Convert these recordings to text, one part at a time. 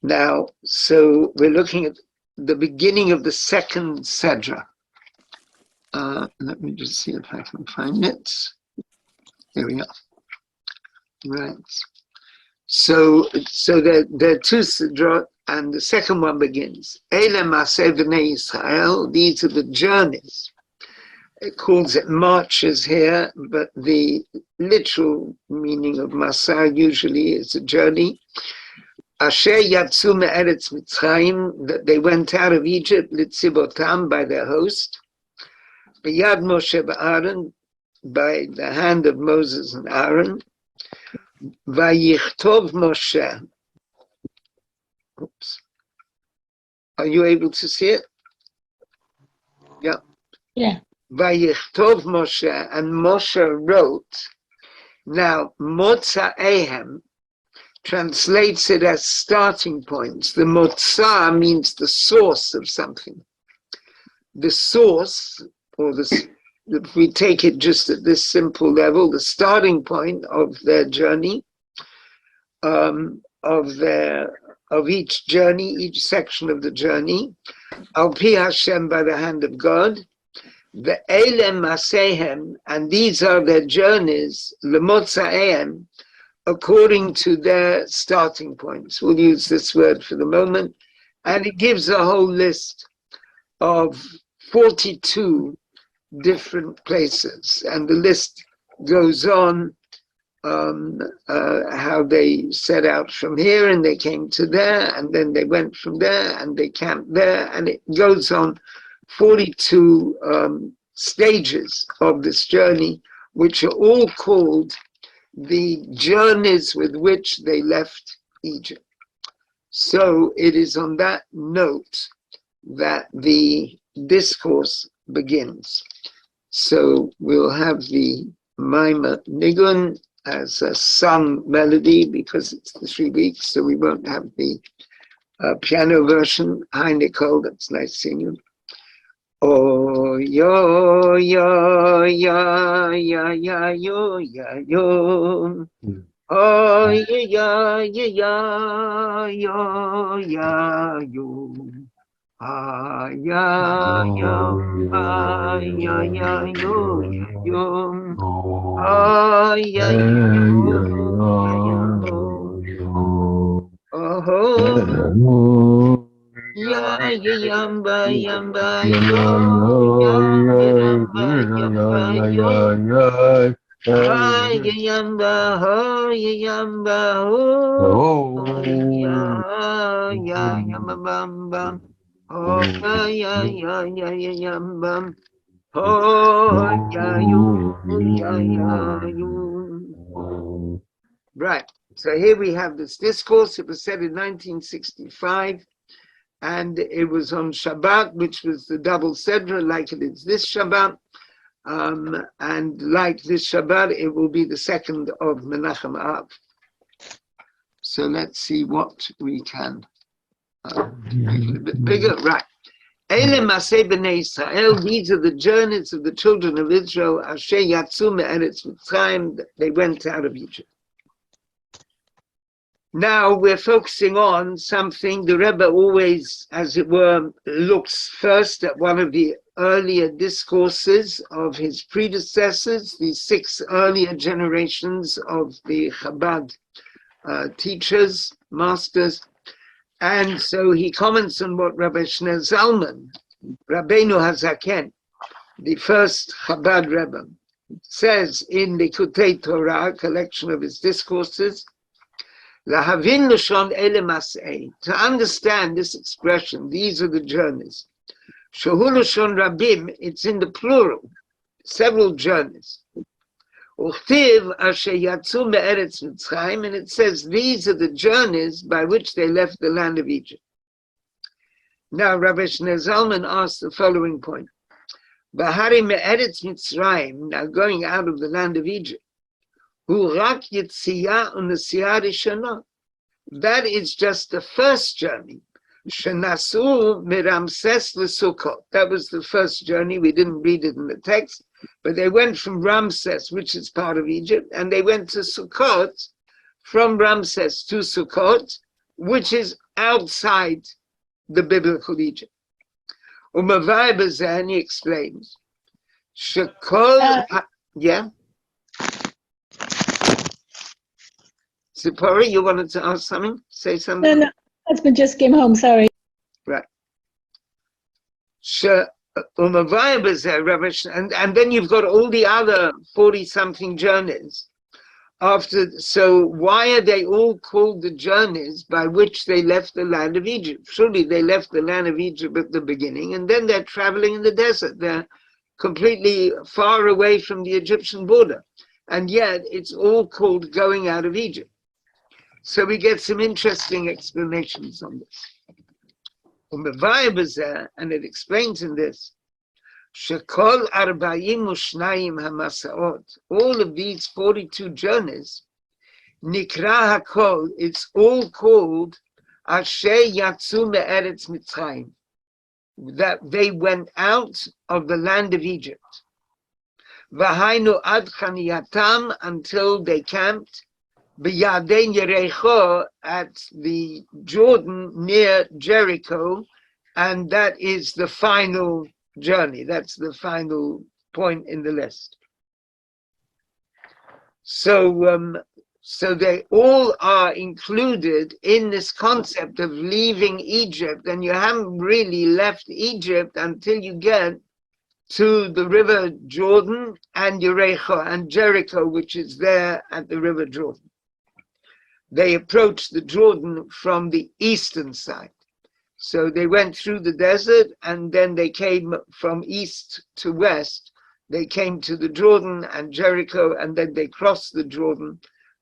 Now, so we're looking at the beginning of the second Sedra. Let me just see if I can find it. Here we are. Right. So there are two Sedra, and the second one begins. Ele Maseh B'nei Israel. These are the journeys. It calls it marches here, but the literal meaning of Masah usually is a journey. Asher Yatsu Me'eretz Mitzrayim, that they went out of Egypt, Litzibotam, by their host. B'yad Moshe B'Aaron, by the hand of Moses and Aaron. Vayichtov Moshe. Oops. Are you able to see it? Yeah. Yeah. Vayichtov Moshe, and Moshe wrote. Now, Motza'ehem translates it as starting points. The Motzah means the source of something. The source, or if we take it just at this simple level, the starting point of their journey, of each journey, each section of the journey, Al Pi Hashem, by the hand of God. The Elem Masehem, and these are their journeys, Lemotzaehem, according to their starting points. We'll use this word for the moment. And it gives a whole list of 42 different places. And the list goes on, how they set out from here and they came to there, and then they went from there and they camped there, and it goes on 42 stages of this journey, which are all called the journeys with which they left Egypt. So it is on that note that the discourse begins. So we'll have the Maimah Nigun as a sung melody because it's the 3 weeks, so we won't have the piano version. Hi, Nicole, that's nice seeing you. Oh, yo, yo, ya, ya, ya, yo, ya, yo. Oh, ya, ya, ya, yo, ya, yo. Ah, ya, ya, ah, ya, ya, yo, yo. Ah, ya, yo, yo. Oh. Ya yamba yamba yo yamba yamba yo ha yamba ho yamba ho ya yamba bam bam ho ya yamba ho ya you. Right. So here we have this discourse. It was said in 1965. And it was on Shabbat, which was the double Sedra, like it is this Shabbat. And like this Shabbat, it will be the second of Menachem Av. So let's see what we can make it a bit bigger. Right. Ele Maseh B'nei Israel, these are the journeys of the children of Israel. Asher Yatsu Me'eretz Mitzrayim, they went out of Egypt. Now we're focusing on something. The Rebbe always, as it were, looks first at one of the earlier discourses of his predecessors, the 6 earlier generations of the Chabad teachers, masters. And so he comments on what Rabbi Shneur Zalman, Rabbeinu Hazaken, the first Chabad Rebbe, says in the Likutei Torah, collection of his discourses, Lahavin Lashon Ele Mas'ei, to understand this expression, these are the journeys. Shehu Lashon Rabim, it's in the plural, several journeys. Uchtiv Asher Yatsu Me'eretz Mitzrayim, and it says these are the journeys by which they left the land of Egypt. Now Rabbi Shneur Zalman asked the following point. Bahari Me'eretz Mitzrayim, now going out of the land of Egypt. That is just the first journey. Shenasu miramses l'Sukkot. That was the first journey. We didn't read it in the text, but they went from Ramses, which is part of Egypt, and they went to Sukkot, from Ramses to Sukkot, which is outside the biblical Egypt. And he explains, yeah? Zipporah, you wanted to ask something? Say something? No, husband just came home, sorry. Right. And then you've got all the other 40-something journeys. So why are they all called the journeys by which they left the land of Egypt? Surely they left the land of Egypt at the beginning, and then they're traveling in the desert. They're completely far away from the Egyptian border. And yet it's all called going out of Egypt. So we get some interesting explanations on this. And it explains in this, Shekol 42 hamasaot, all of these 42 journeys, Nikra Hakol, it's all called Asher Yatsu Me'eretz Mitzrayim, that they went out of the land of Egypt. Vahainu ad Chaniyatam, until they camped B'Yaden Yerecho, at the Jordan near Jericho, and that is the final journey. That's the final point in the list. So they all are included in this concept of leaving Egypt, and you haven't really left Egypt until you get to the river Jordan and Jericho, which is there at the river Jordan. They approached the Jordan from the eastern side. So they went through the desert, and then they came from east to west. They came to the Jordan and Jericho, and then they crossed the Jordan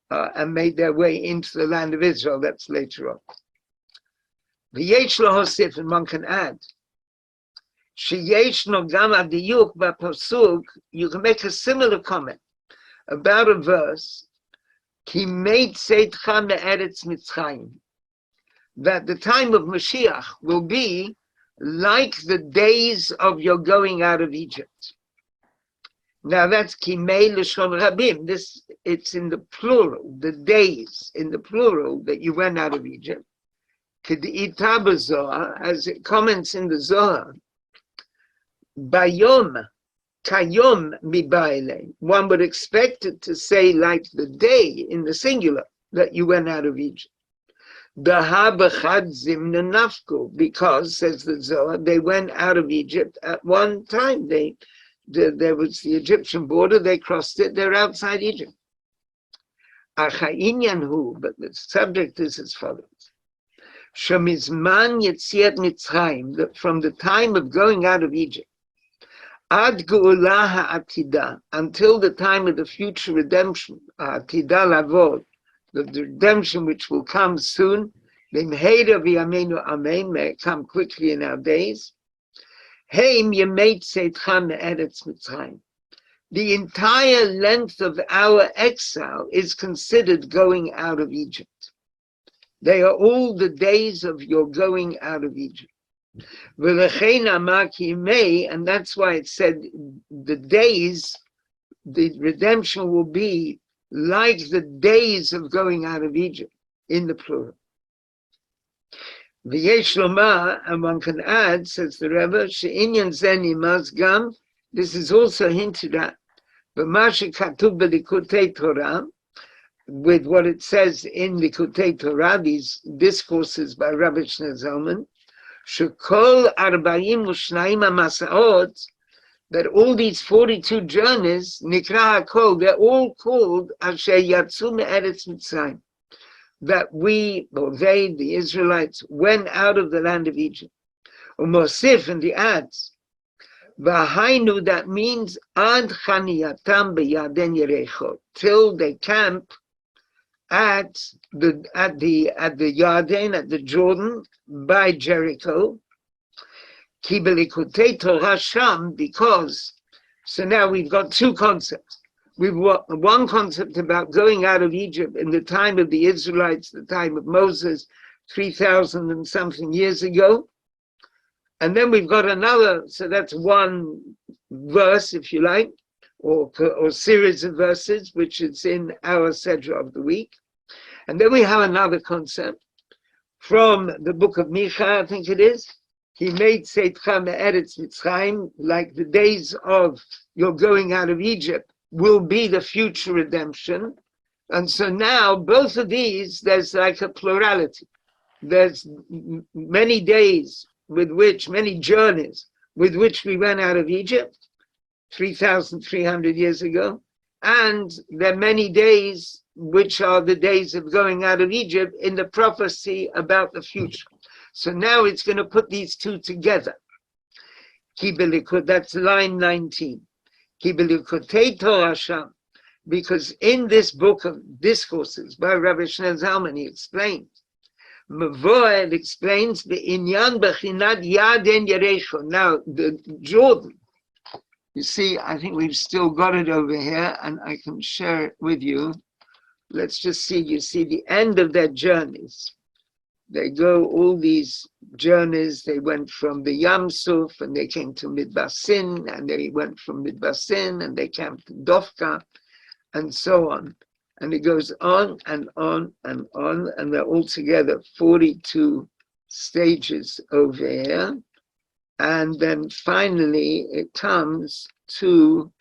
and made their way into the land of Israel. That's later on. V'yesh lo hosif, and one can add, sheyesh no gam adiyuk b'pasuk, you can make a similar comment about a verse, Ki made seitcha me'eretz Mitzrayim, that the time of Mashiach will be like the days of your going out of Egypt. Now that's Kimei L'shon Rabim. This, it's in the plural, the days in the plural that you went out of Egypt. K'di'ita b'Zohar, as it comments in the Zohar, Bayom, Kayom mi'ba'elei. One would expect it to say like the day in the singular that you went out of Egypt. Because, says the Zohar, they went out of Egypt at one time. There was the Egyptian border, they crossed it, they're outside Egypt. But the subject is as follows. Shemizman Yetziat Mitzrayim, that from the time of going out of Egypt, Ad Geula Ha'atida, until the time of the future redemption, Ha'atida Lavod, the redemption which will come soon, B'mheira v'yameinu amen, may it come quickly in our days. Heim yemei tzeitcha me'eretz Mitzrayim. The entire length of our exile is considered going out of Egypt. They are all the days of your going out of Egypt. V'lechein amar ki yemei, and that's why it said the days, the redemption will be like the days of going out of Egypt, in the plural. V'yesh lomar, and one can add, says the Rebbe, she'inyan zeni mazgam, this is also hinted at, b'ma shekatuv b'likutei Torah, with what it says in Likutei Torah, these discourses by Rabbi Shneur Zalman, shekol 42 hamasaot, that all these 42 journeys, Nikra HaKol, they're all called Asher Yatsu Me'eretz Mitzrayim, that we, or they, the Israelites, went out of the land of Egypt. Umosif, and he adds, V'hainu, that means Ad Chaniyatam B'Yaden Yerecho, till they camp at the Yarden, at the Jordan, by Jericho. Because, so now we've got two concepts. We've got one concept about going out of Egypt in the time of the Israelites, the time of Moses, 3,000 and something years ago. And then we've got another, so that's one verse, if you like, or series of verses, which is in our Sedra of the week. And then we have another concept, from the book of Micha, I think it is. He made Seitcha me'eretz Mitzrayim, like the days of your going out of Egypt will be the future redemption. And so now both of these, there's like a plurality. There's many days with which, many journeys with which we went out of Egypt 3,300 years ago. And there are many days which are the days of going out of Egypt in the prophecy about the future. So now it's going to put these two together. That's line 19. Because in this book of discourses by Rabbi Shneur Zalman, he explains, Mavoed explains the Inyan Bechinat Yaden Yerecho. Now, the Jordan, you see, I think we've still got it over here, and I can share it with you. Let's just see, you see the end of their journeys. They go all these journeys, they went from the Yam Suf, and they came to Midbar Sin, and they went from Midbar Sin, and they came to Dofka, and so on. And it goes on and on and on, and they're altogether 42 stages over here. And then finally it comes to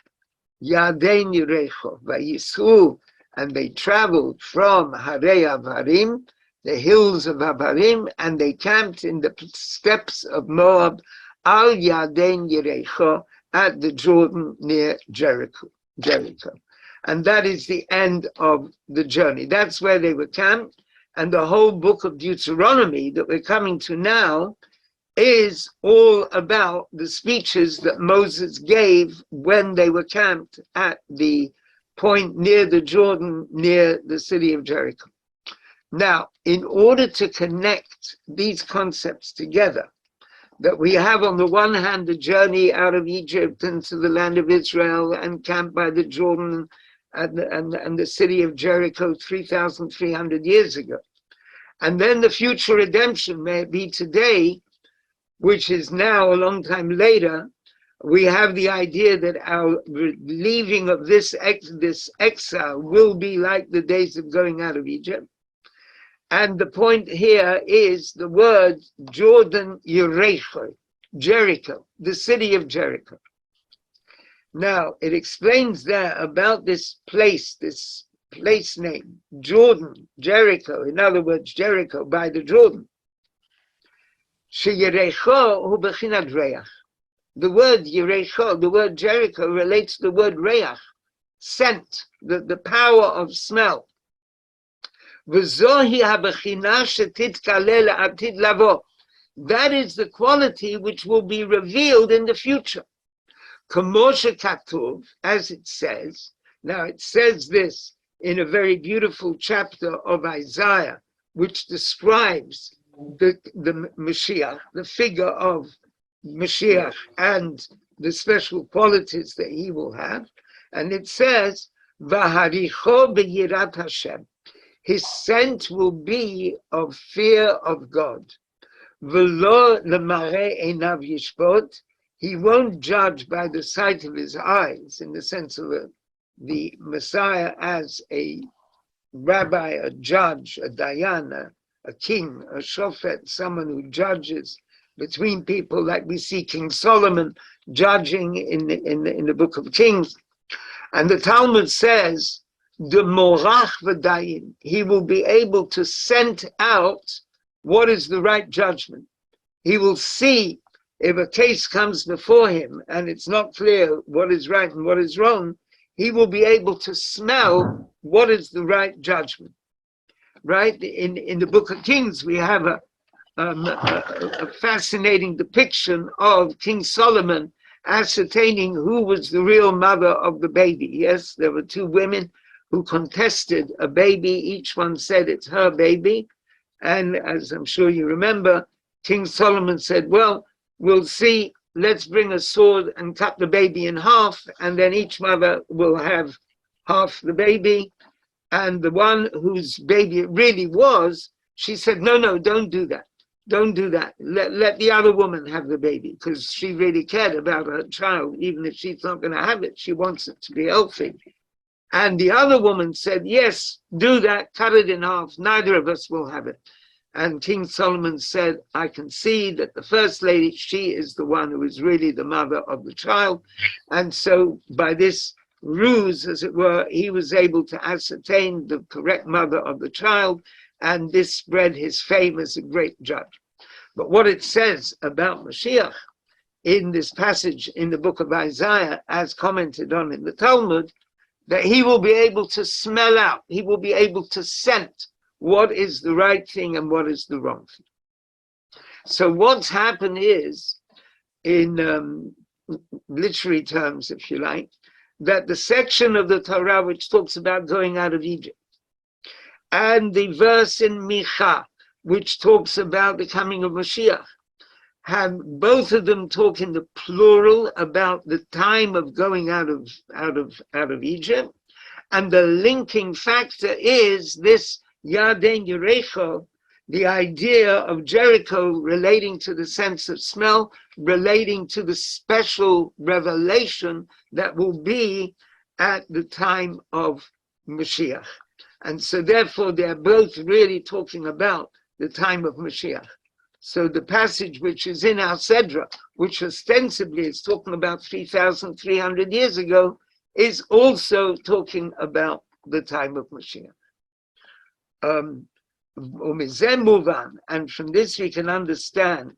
Yaden Yerecho, Vayisru, and they traveled from Harei Avarim, the hills of Avarim, and they camped in the steppes of Moab, Al Yaden Yerecho, at the Jordan near Jericho. And that is the end of the journey. That's where they were camped. And the whole book of Deuteronomy that we're coming to now is all about the speeches that Moses gave when they were camped at the point near the Jordan, near the city of Jericho. Now, in order to connect these concepts together, that we have on the one hand the journey out of Egypt into the land of Israel and camped by the Jordan and the city of Jericho 3,300 years ago. And then the future redemption may be today, which is now a long time later. We have the idea that our leaving of this exile will be like the days of going out of Egypt. And the point here is the word Jordan Yerecho, Jericho, the city of Jericho. Now, it explains there about this place name, Jordan, Jericho, in other words, Jericho by the Jordan. Sheyerecho hu bechinat reach. The word Yerecho, the word Jericho relates to the word reach, scent, the power of smell. V'zohi habechina shetitkaleh la'atid lavo. That is the quality which will be revealed in the future. Kamoshe Katuv, as it says. Now it says this in a very beautiful chapter of Isaiah, which describes the Mashiach, the figure of Mashiach, and the special qualities that he will have. And it says, V'haricho beyirat Hashem. His scent will be of fear of God. V'lo lemare einav yishpot. He won't judge by the sight of his eyes, in the sense of the Messiah as a rabbi, a judge, a dayan, a king, a shofet, someone who judges between people, like we see King Solomon judging in the book of Kings. And the Talmud says, the morach v'dayin, he will be able to scent out what is the right judgment. He will see if a case comes before him and it's not clear what is right and what is wrong, he will be able to smell what is the right judgment. Right? In the book of Kings, we have a fascinating depiction of King Solomon ascertaining who was the real mother of the baby. Yes, there were two women who contested a baby. Each one said it's her baby. And as I'm sure you remember, King Solomon said, well, we'll see, let's bring a sword and cut the baby in half, and then each mother will have half the baby. And the one whose baby it really was, she said, no, don't do that. Don't do that. Let the other woman have the baby, because she really cared about her child. Even if she's not going to have it, she wants it to be healthy. And the other woman said, yes, do that, cut it in half. Neither of us will have it. And King Solomon said, I can see that the first lady, she is the one who is really the mother of the child. And so by this ruse, as it were, he was able to ascertain the correct mother of the child, and this spread his fame as a great judge. But what it says about Mashiach in this passage in the book of Isaiah, as commented on in the Talmud, that he will be able to smell out, he will be able to scent what is the right thing and what is the wrong thing. So what's happened is, in literary terms, if you like, that the section of the Torah which talks about going out of Egypt, and the verse in Micha, which talks about the coming of Mashiach, have both of them talk in the plural about the time of going out of Egypt, and the linking factor is this Yaden Yerecho, the idea of Jericho relating to the sense of smell, relating to the special revelation that will be at the time of Mashiach. And so therefore they're both really talking about the time of Mashiach. So the passage which is in our Sedra, which ostensibly is talking about 3,300 years ago, is also talking about the time of Mashiach. And from this we can understand,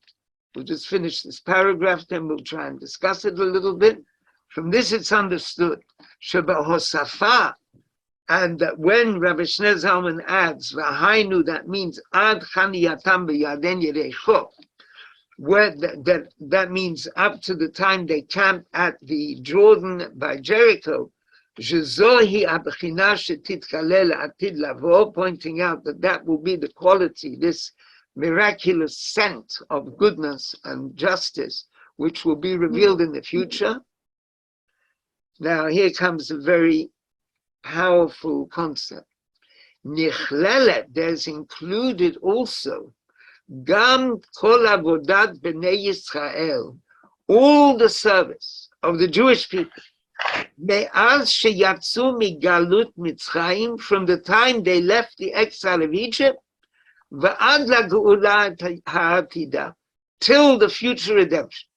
we'll just finish this paragraph, then we'll try and discuss it a little bit. From this it's understood, Shebahosafa, and that when Rabbi Shneur Zalman adds, V'hainu, that means Ad Chaniyatam B'Yaden Yerecho, where that means up to the time they camp at the Jordan by Jericho, Pointing out that that will be the quality, this miraculous scent of goodness and justice, which will be revealed in the future. Now here comes a very powerful concept. Nichlelet, there's included also, Gam kol avodat b'nei Yisrael, all the service of the Jewish people, Me'az sheyatzu migalut Mitzrayim, from the time they left the exile of Egypt, va'ad la'geula ha'atida, till the future redemption.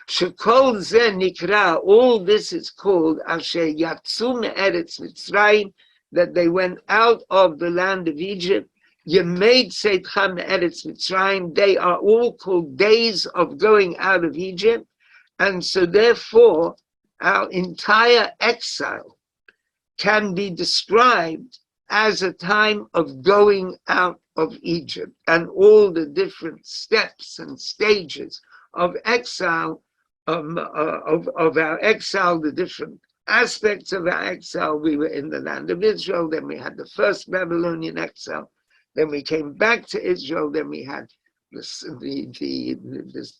Shekol zeh nikra, all this is called asher yatzu me'eretz Mitzrayim, that they went out of the land of Egypt. Yemei tzeitcha me'eretz Mitzrayim, they are all called days of going out of Egypt, and so therefore our entire exile can be described as a time of going out of Egypt, and all the different steps and stages of exile, of our exile, the different aspects of our exile. We were in the land of Israel, then we had the first Babylonian exile, then we came back to Israel, then we had this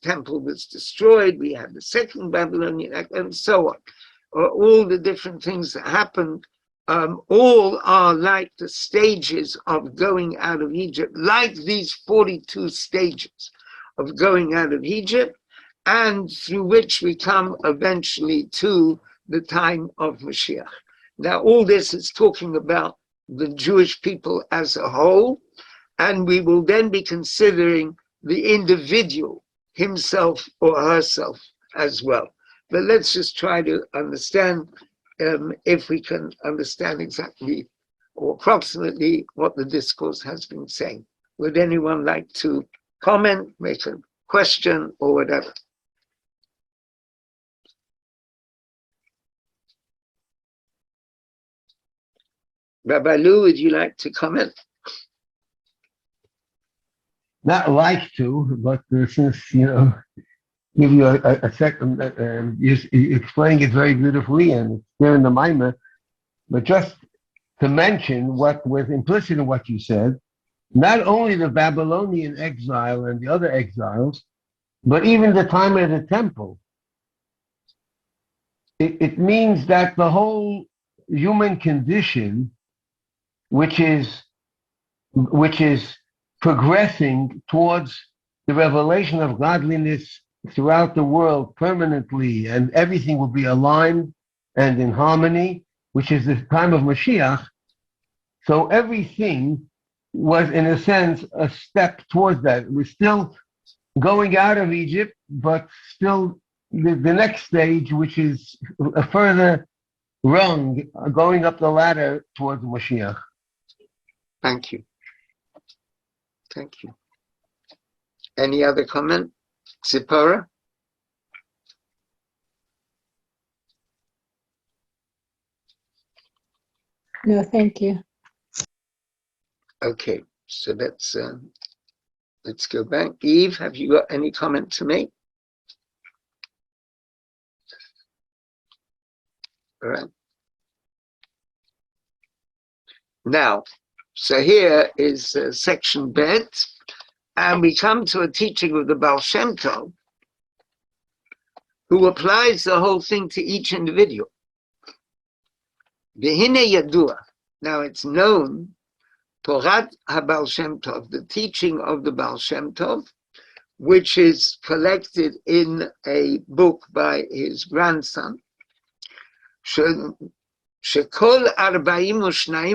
temple was destroyed, we had the second Babylonian exile, and so on. All the different things that happened, all are like the stages of going out of Egypt, like these 42 stages of going out of Egypt, and through which we come eventually to the time of Mashiach. Now, all this is talking about the Jewish people as a whole, and we will then be considering the individual, himself or herself as well. But let's just try to understand, if we can understand exactly or approximately what the discourse has been saying. Would anyone like to comment, make a question, or whatever? Rabbi Lou, would you like to comment? Not like to, but since, give you a second, you're explaining it very beautifully, and it's there in the Maimah, but just to mention what was implicit in what you said, not only the Babylonian exile and the other exiles, but even the time of the temple. It means that the whole human condition, which is progressing towards the revelation of godliness throughout the world permanently, and everything will be aligned and in harmony, which is the time of Mashiach. So everything was, in a sense, a step towards that. We're still going out of Egypt, but still the next stage, which is a further rung, going up the ladder towards Mashiach. Thank you. Thank you. Any other comment? Zipporah? No, thank you. Okay, so let's go back. Eve, have you got any comment to make? All right. Now, so here is section Bet, and we come to a teaching of the Baal Shem Tov, who applies the whole thing to each individual. V'hine yadua. Now it's known, Torah HaBaal Shem Tov, the teaching of the Baal Shem Tov, which is collected in a book by his grandson, Shekol 42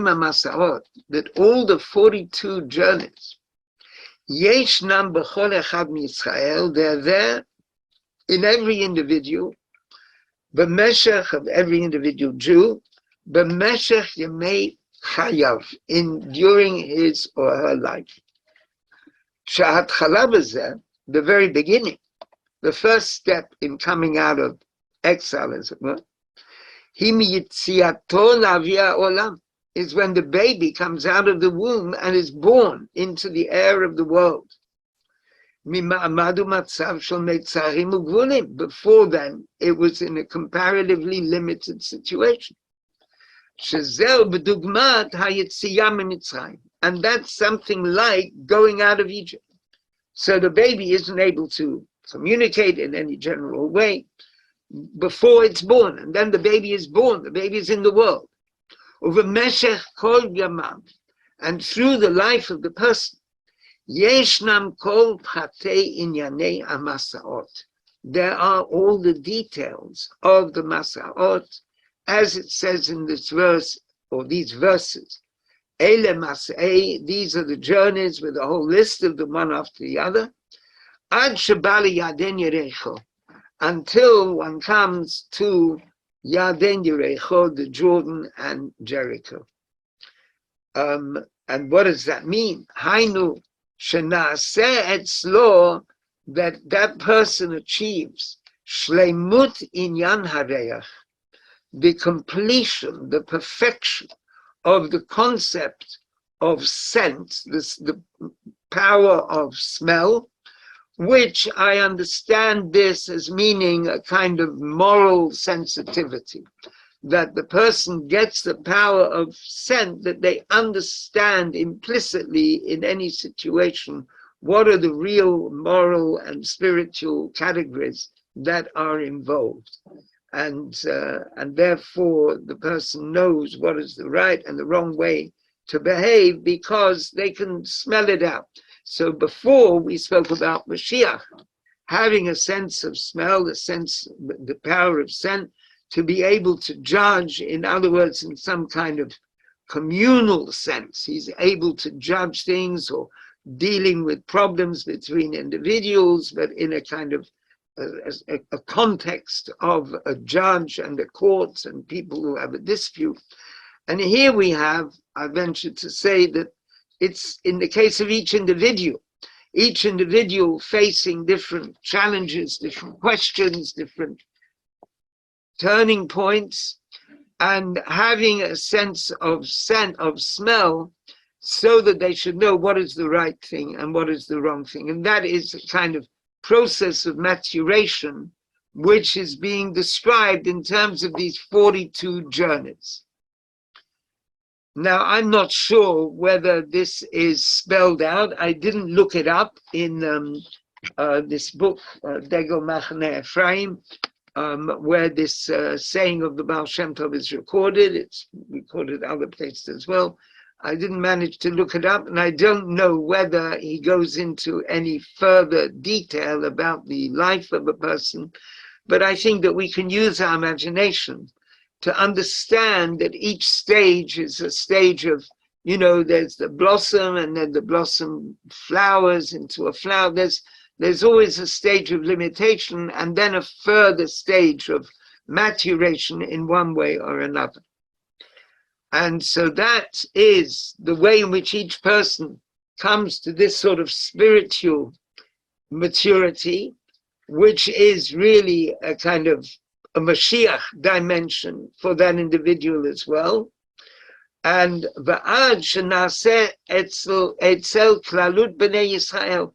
Masarot, that all the 42 journeys, Yeshnam B'chol Echad Mi'Yisrael, they're there in every individual, B'meshech of every individual Jew, B'meshech Yemei Chayav, during his or her life. Shahat Chalav is there, the very beginning, the first step in coming out of exile, as it were. Him Yitziato Lavia Olam is when the baby comes out of the womb and is born into the air of the world. Mima'amadu Matzav Shel Meitzarim Ugvulim. Before then, it was in a comparatively limited situation. Shezel b'dugmat haYetziya miMitzrayim, and that's something like going out of Egypt. So the baby isn't able to communicate in any general way before it's born, and then the baby is born, the baby is in the world. Uv'meshech kol yamav, and through the life of the person, yeshnam kol pratei inyanei hamasaot. There are all the details of the masaot, as it says in this verse, or these verses. Ele masei, these are the journeys with a whole list of them one after the other. Ad shebali yaden yerecho, until one comes to Yaden Yerecho, the Jordan and Jericho. And what does that mean? Hainu shenaseh etzlo, that person achieves shleimut inyan hareach, the completion, the perfection of the concept of scent, the power of smell, which I understand this as meaning a kind of moral sensitivity, that the person gets the power of scent, that they understand implicitly in any situation what are the real moral and spiritual categories that are involved. And therefore the person knows what is the right and the wrong way to behave because they can smell it out. So before we spoke about Mashiach, having a sense of smell, the power of scent, to be able to judge, in other words, in some kind of communal sense. He's able to judge things or dealing with problems between individuals, but in a kind of a context of a judge and the courts and people who have a dispute. And here we have, I venture to say that it's in the case of each individual facing different challenges, different questions, different turning points, and having a sense of scent, of smell, so that they should know what is the right thing and what is the wrong thing. And that is a kind of process of maturation, which is being described in terms of these 42 journeys. Now, I'm not sure whether this is spelled out. I didn't look it up in this book, Degel Machane Ephraim, where this saying of the Baal Shem Tov is recorded. It's recorded other places as well. I didn't manage to look it up, and I don't know whether he goes into any further detail about the life of a person, but I think that we can use our imagination to understand that each stage is a stage of there's the blossom, and then the blossom flowers into a flower. There's always a stage of limitation, and then a further stage of maturation in one way or another. And so that is the way in which each person comes to this sort of spiritual maturity, which is really a kind of a Mashiach dimension for that individual as well. And va'ad shenaseh etzel klalut b'nei Yisrael,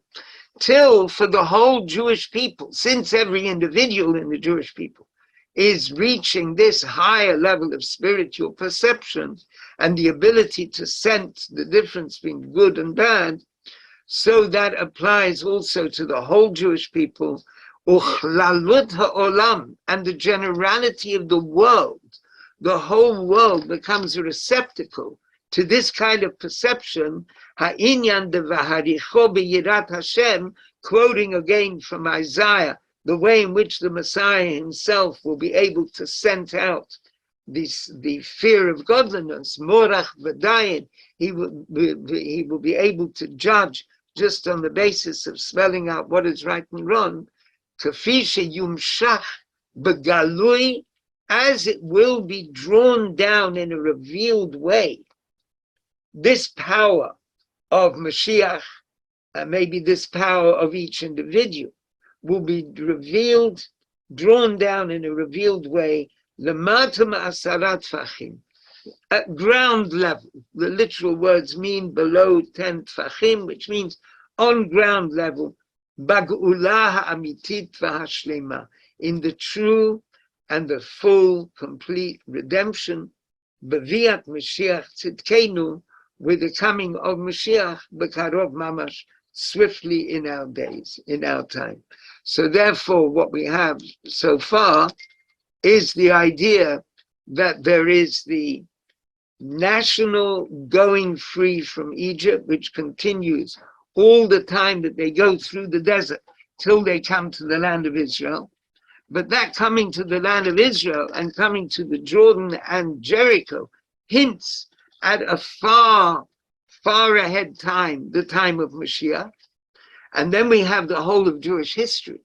till for the whole Jewish people, since every individual in the Jewish people is reaching this higher level of spiritual perception and the ability to sense the difference between good and bad, so that applies also to the whole Jewish people, uchlalut ha'olam, and the generality of the world. The whole world becomes a receptacle to this kind of perception, ha'inyan devaharicho beyirat Hashem, quoting again from Isaiah, the way in which the Messiah himself will be able to send out the fear of godliness, morach v'dayin, he will be able to judge just on the basis of spelling out what is right and wrong, kafi sheyumshach begalui, as it will be drawn down in a revealed way. This power of Mashiach, maybe this power of each individual, will be revealed, drawn down in a revealed way, lemata ma'asarat tfachim, at ground level. The literal words mean below 10 tfachim, which means on ground level, bag'ulah ha'amitit v'hashlema, in the true and the full, complete redemption, b'viat Mashiach tzidkenu, with the coming of Mashiach, b'karov mamash, swiftly in our days, in our time. So therefore, what we have so far is the idea that there is the national going free from Egypt, which continues all the time that they go through the desert till they come to the land of Israel. But that coming to the land of Israel and coming to the Jordan and Jericho hints at a far, far ahead time, the time of Mashiach. And then we have the whole of Jewish history.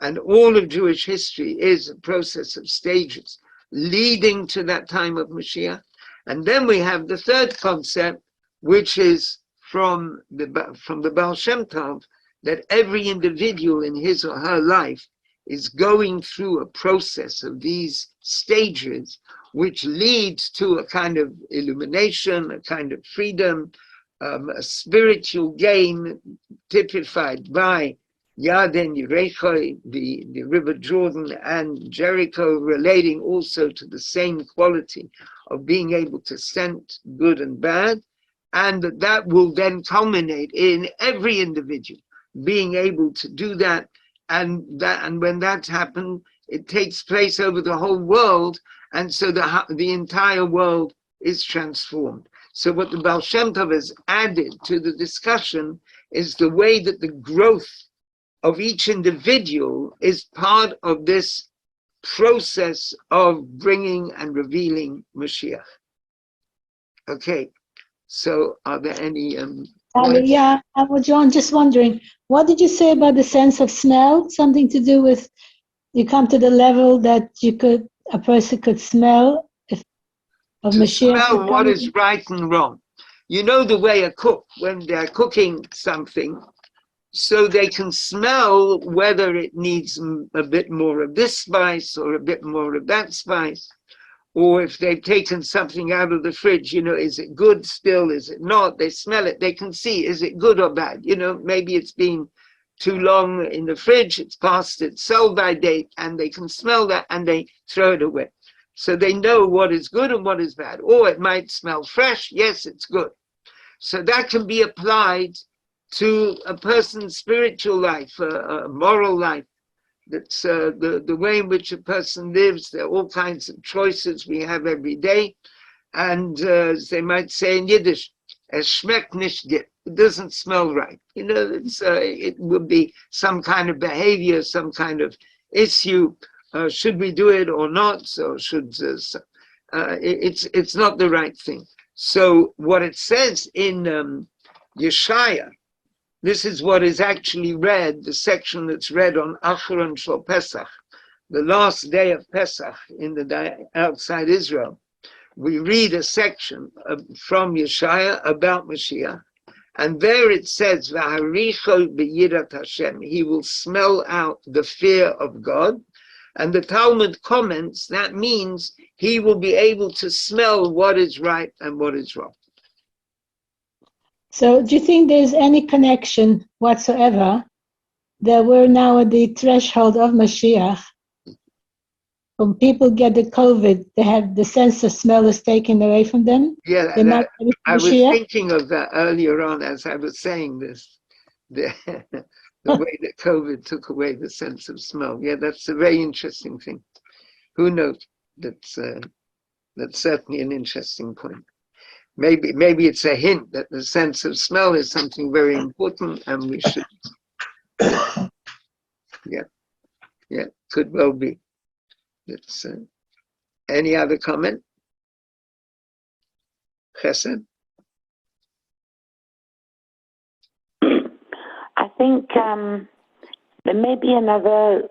And all of Jewish history is a process of stages leading to that time of Mashiach. And then we have the third concept, which is from the Baal Shem Tov, that every individual in his or her life is going through a process of these stages, which leads to a kind of illumination, a kind of freedom, a spiritual gain typified by Yarden Yerechoi, the river Jordan, and Jericho, relating also to the same quality of being able to sense good and bad, and that will then culminate in every individual being able to do that, and when that's happened, it takes place over the whole world, and so the entire world is transformed. So what the Baal Shem Tov has added to the discussion is the way that the growth of each individual is part of this process of bringing and revealing Mashiach. Okay, so are there any... Yeah, John, just wondering, what did you say about the sense of smell? Something to do with you come to the level that a person could smell of Mashiach. Smell what is right and wrong. You know the way a cook, when they're cooking something, so they can smell whether it needs a bit more of this spice or a bit more of that spice, or if they've taken something out of the fridge, is it good still, is it not? They smell it, they can see, is it good or bad? Maybe it's been too long in the fridge, it's past its sell-by date, and they can smell that and they throw it away. So they know what is good and what is bad. Or it might smell fresh, yes, it's good. So that can be applied to a person's spiritual life, a moral life. That's the way in which a person lives. There are all kinds of choices we have every day. And as they might say in Yiddish, es schmeckt nicht gut. It doesn't smell right. It would be some kind of behavior, some kind of issue. Should we do it or not? So it's not the right thing. So what it says in Yeshaya, this is what is actually read, the section that's read on Acharon Shel Pesach, the last day of Pesach in the day outside Israel. We read a section from Yeshaya about Mashiach, and there it says, "V'haricho b'yirat Hashem," he will smell out the fear of God. And the Talmud comments that means he will be able to smell what is right and what is wrong. So do you think there's any connection whatsoever that we're now at the threshold of Mashiach? When people get the COVID, they have the sense of smell is taken away from them? Yeah, I was thinking of that earlier on as I was saying this. The way that COVID took away the sense of smell. Yeah, that's a very interesting thing. Who knows? That's certainly an interesting point. Maybe it's a hint that the sense of smell is something very important, and we should. Yeah, could well be. That's any other comment? Chesed? I think there may be another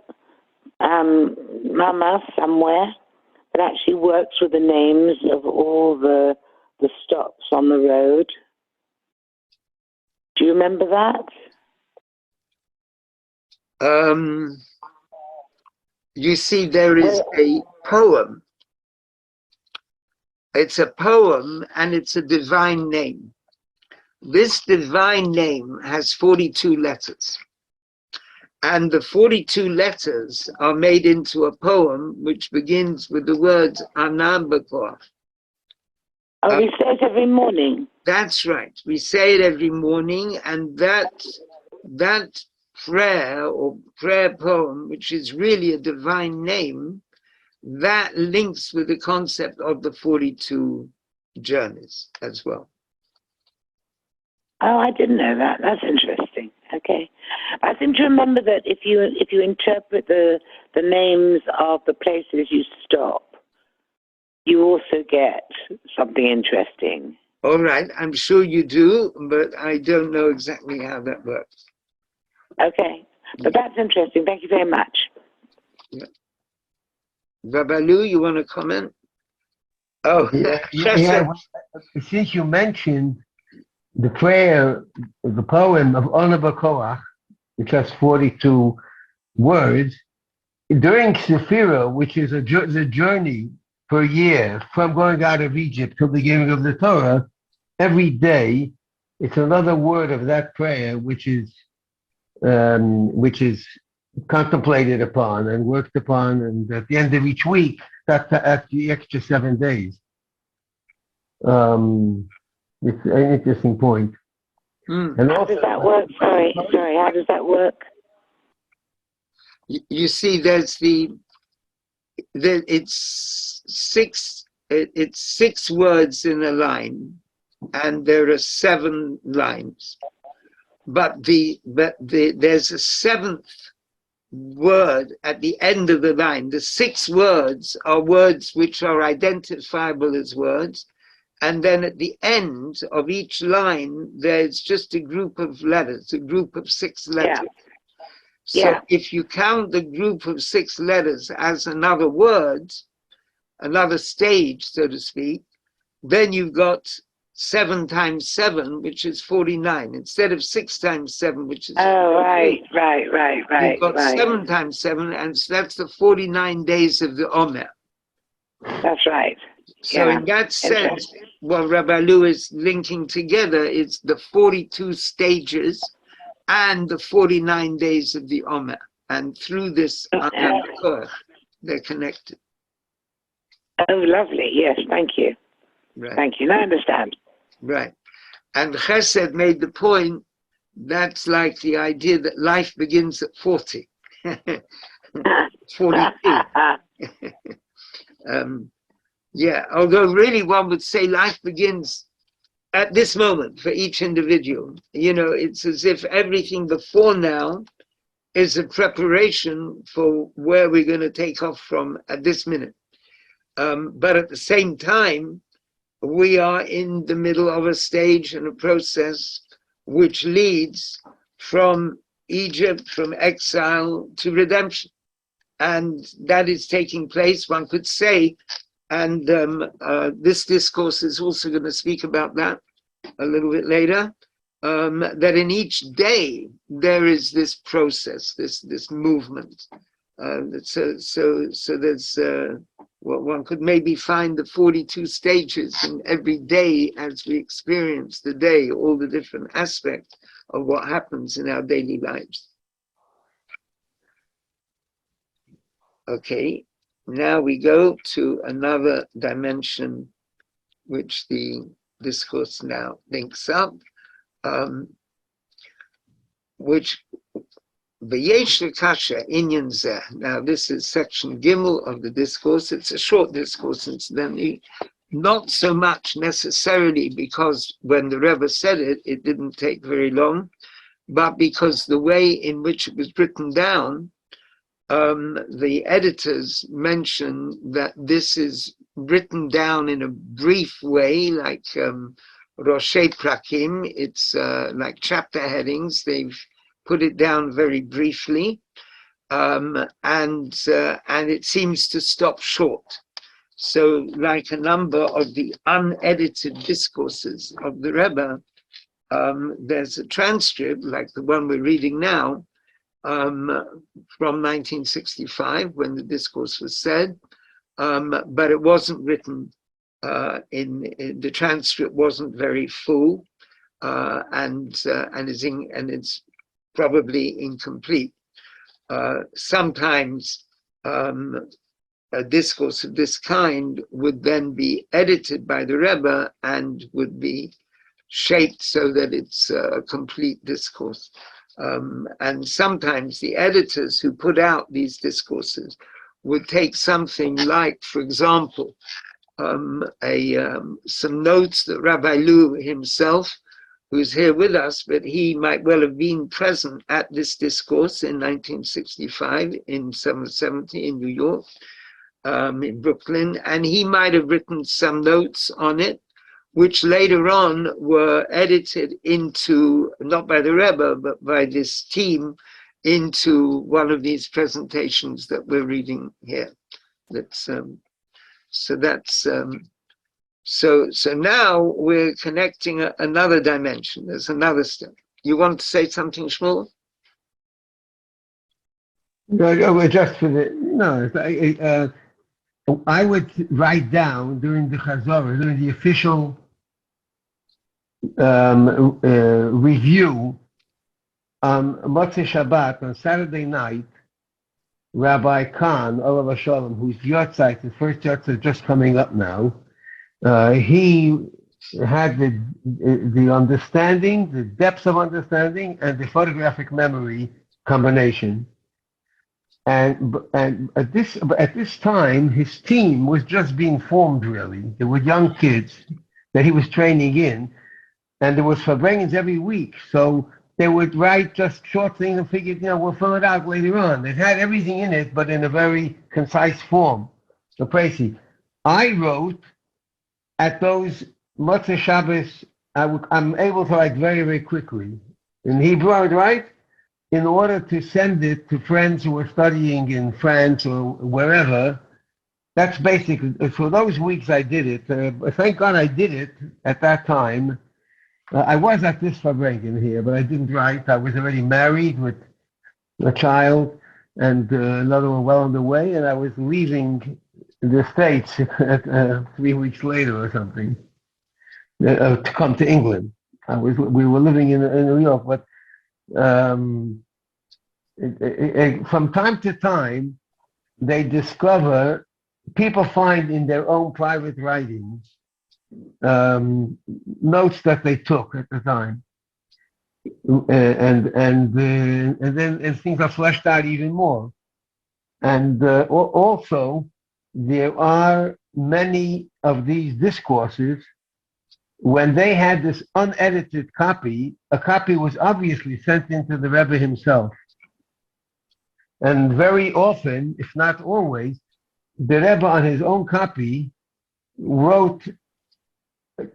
mama somewhere that actually works with the names of all the stops on the road. Do you remember that? You see, there is a poem. It's a poem, and it's a divine name. This divine name has 42 letters. And the 42 letters are made into a poem which begins with the words Anam B'Koach. Oh, we say it every morning. That's right. We say it every morning, and that prayer or prayer poem, which is really a divine name, that links with the concept of the 42 journeys as well. Oh, I didn't know that. That's interesting. Okay. I seem to remember that if you interpret the names of the places you stop, you also get something interesting. All right. I'm sure you do, but I don't know exactly how that works. Okay. But that's interesting. Thank you very much. Yeah. Babalu, you want to comment? Oh, yeah. Since you mentioned the prayer, the poem of Ana B'Koach, which has 42 words, during Sephira, which is the journey per year from going out of Egypt to the giving of the Torah, every day it's another word of that prayer which is contemplated upon and worked upon, and at the end of each week, that's the extra 7 days. It's an interesting point. And how does that work? Sorry, how does that work? You see, it's six words in a line, and there are 7 lines. But there's a 7th word at the end of the line. The 6 words are words which are identifiable as words. And then at the end of each line, there's just a group of letters, a group of 6 letters. So if you count the group of 6 letters as another word, another stage, so to speak, then you've got 7 times 7, which is 49, instead of 6 times 7, which is right. You've got 7 times 7, and so that's the 49 days of the Omer. That's right. So in that sense, what Rabbi Lou is linking together is the 42 stages and the 49 days of the Omer. And through this, they're connected. Oh, lovely. Yes, thank you. Right. Thank you. Now I understand. Right. And Chesed made the point, that's like the idea that life begins at 40. 42. Yeah, although really one would say life begins at this moment for each individual. You know, it's as if everything before now is a preparation for where we're going to take off from at this minute. But at the same time, we are in the middle of a stage and a process which leads from Egypt, from exile to redemption. And that is taking place, one could say, and this discourse is also going to speak about that a little bit later, that in each day there is this process, this movement. So there's well, one could maybe find the 42 stages in every day as we experience the day, all the different aspects of what happens in our daily lives. Okay, now we go to another dimension which the discourse now links up, which V'yesh Kasha Inyan Zeh. Now this is section Gimel of the discourse. It's a short discourse, incidentally, not so much necessarily because when the Rebbe said it, it didn't take very long, but because the way in which it was written down, the editors mention that this is written down in a brief way, like Roshei Prakim. It's like chapter headings. They've put it down very briefly, and it seems to stop short. So, like a number of the unedited discourses of the Rebbe, there's a transcript, like the one we're reading now, from 1965 when the discourse was said, but it wasn't written in the transcript wasn't very full, and it's probably incomplete. Sometimes a discourse of this kind would then be edited by the Rebbe and would be shaped so that it's a complete discourse. And sometimes the editors who put out these discourses would take something like, for example, some notes that Rabbi Lu himself, who's here with us, but he might well have been present at this discourse in 1965 in Summer 70 in New York, in Brooklyn, and he might have written some notes on it, which later on were edited into, not by the Rebbe, but by this team, into one of these presentations that we're reading here. So now we're connecting another dimension. There's another step. You want to say something, Shmuel? No, just for the I would write down during the Chazorah, during the official review on Motzei Shabbat on Saturday night. Rabbi Khan, Olav Shalom, whose Yotzeit, the first Yotzeit just coming up now, he had the understanding, the depth of understanding, and the photographic memory combination. And at this time, his team was just being formed. Really, there were young kids that he was training in, and there was Fabrengens every week. So they would write just short things and figured, we'll fill it out later on. It had everything in it, but in a very concise form. So crazy. I wrote at those Motzei Shabbos. I'm able to write very, very quickly. In Hebrew, I would write in order to send it to friends who were studying in France or wherever. That's basically, for those weeks I did it. Thank God I did it at that time. I was at this Fabrengen here, but I didn't write. I was already married with a child and another one well on the way, and I was leaving the States 3 weeks later or something to come to England. We were living in New York, but from time to time, they discover, people find in their own private writings notes that they took at the time, and then things are fleshed out even more. And also, there are many of these discourses. When they had this unedited copy, a copy was obviously sent into the Rebbe himself. And very often, if not always, the Rebbe on his own copy wrote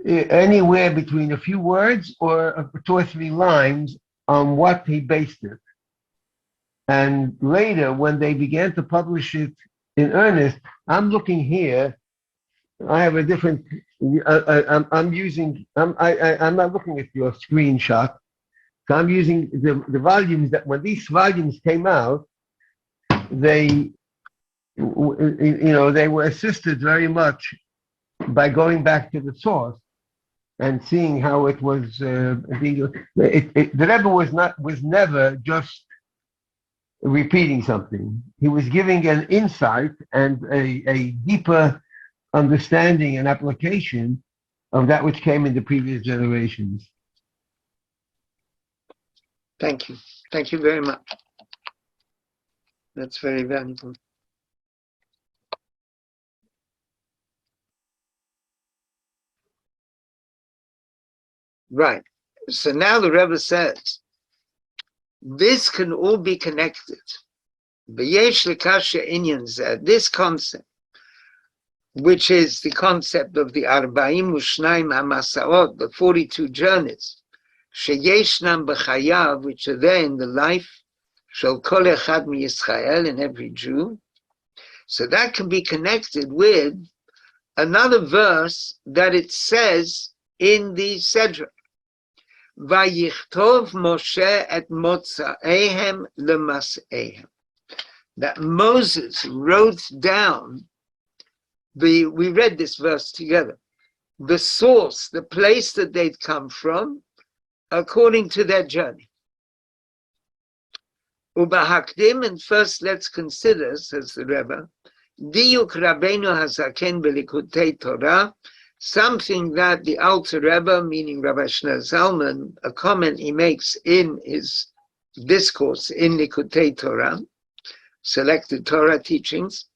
anywhere between a few words or 2 or 3 lines on what he based it. And later, when they began to publish it in earnest, I'm looking here. I have a different. I'm not looking at your screenshot. So I'm using the volumes that when these volumes came out, they were assisted very much by going back to the source and seeing how it was being. The Rebbe was never just repeating something. He was giving an insight and a deeper understanding and application of that which came in the previous generations. Thank you. Thank you very much. That's very valuable. Right. So now the Rebbe says, this can all be connected. This concept, which is the concept of the 42 Hamasaot, the 42 journeys, Sheyeshnam b'chayav, which are there in the life, Shel kol echad miYisrael, in every Jew. So that can be connected with another verse that it says in the Sedra. Vayichtov Moshe et motza'ehem lemas'ehem. That Moses wrote down we read this verse together, the source, the place that they'd come from, according to their journey. Ubahakdim, and first let's consider, says the Rebbe, Diyuk Rabbeinu Hazaken Belikutei Torah, something that the Alter Rebbe, meaning Rabbi Shneur Zalman, a comment he makes in his discourse in Likutei Torah, selected Torah teachings,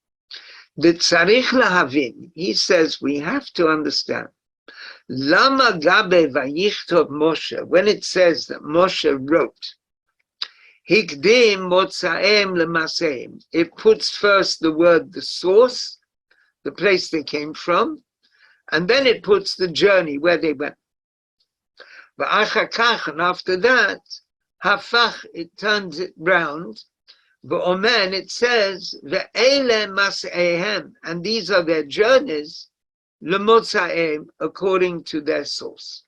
the Tzarich Lahavin, he says we have to understand, Lama Gabe Vayichtov Moshe, when it says that Moshe wrote, Hikdim Motzaem Lemaseim, it puts first the word the source, the place they came from, and then it puts the journey where they went. And after that, Hafach, it turns it round. V'omen, it says, Ve'ele mas'ehem, and these are their journeys, Lemotzaem, according to their source.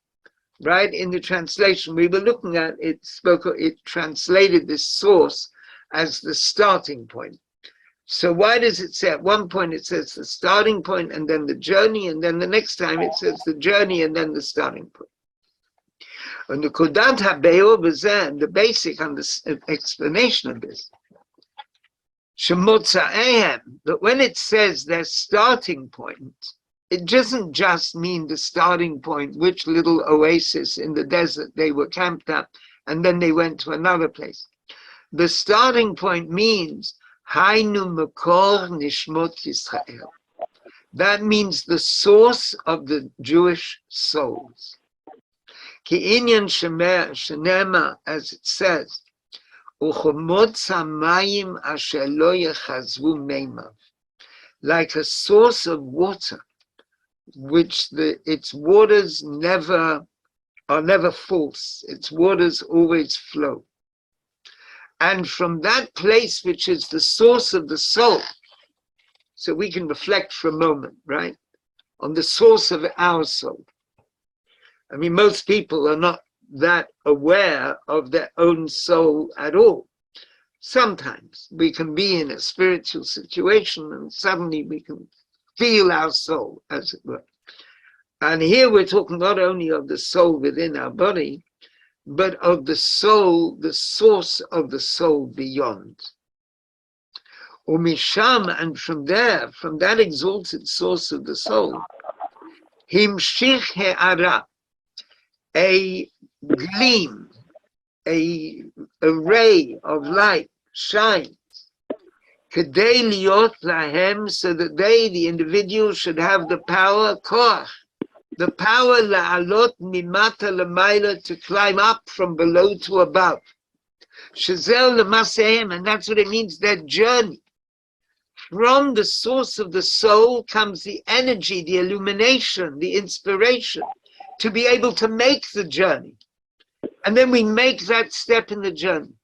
Right? In the translation we were looking at, it translated this source as the starting point. So why does it say, at one point it says the starting point and then the journey, and then the next time it says the journey and then the starting point? And the Kudat HaBe'or B'zeh, the basic explanation of this, Shemotzaehem, that when it says their starting point, it doesn't just mean the starting point, which little oasis in the desert they were camped at, and then they went to another place. The starting point means Hainu Makor Nishmot Yisrael. That means the source of the Jewish souls. Ki inyan shenema, as it says, Uchomot Samayim Asher Lo Yechazvu Meimav, like a source of water, which its waters are never false. Its waters always flow. And from that place, which is the source of the soul, so we can reflect for a moment, right, on the source of our soul. I mean, most people are not that aware of their own soul at all. Sometimes we can be in a spiritual situation and suddenly we can feel our soul, as it were. And here we're talking not only of the soul within our body, but of the soul, the source of the soul beyond. Umisham, and from there, from that exalted source of the soul, himshich he'ara, a gleam, a ray of light shines, kedei liot lahem, so that they, the individual, should have the power, koach, the power la'alot mimata l'mayla, to climb up from below to above. Shazel l'masehem, and that's what it means, that journey from the source of the soul comes the energy, the illumination, the inspiration to be able to make the journey. And then we make that step in the journey.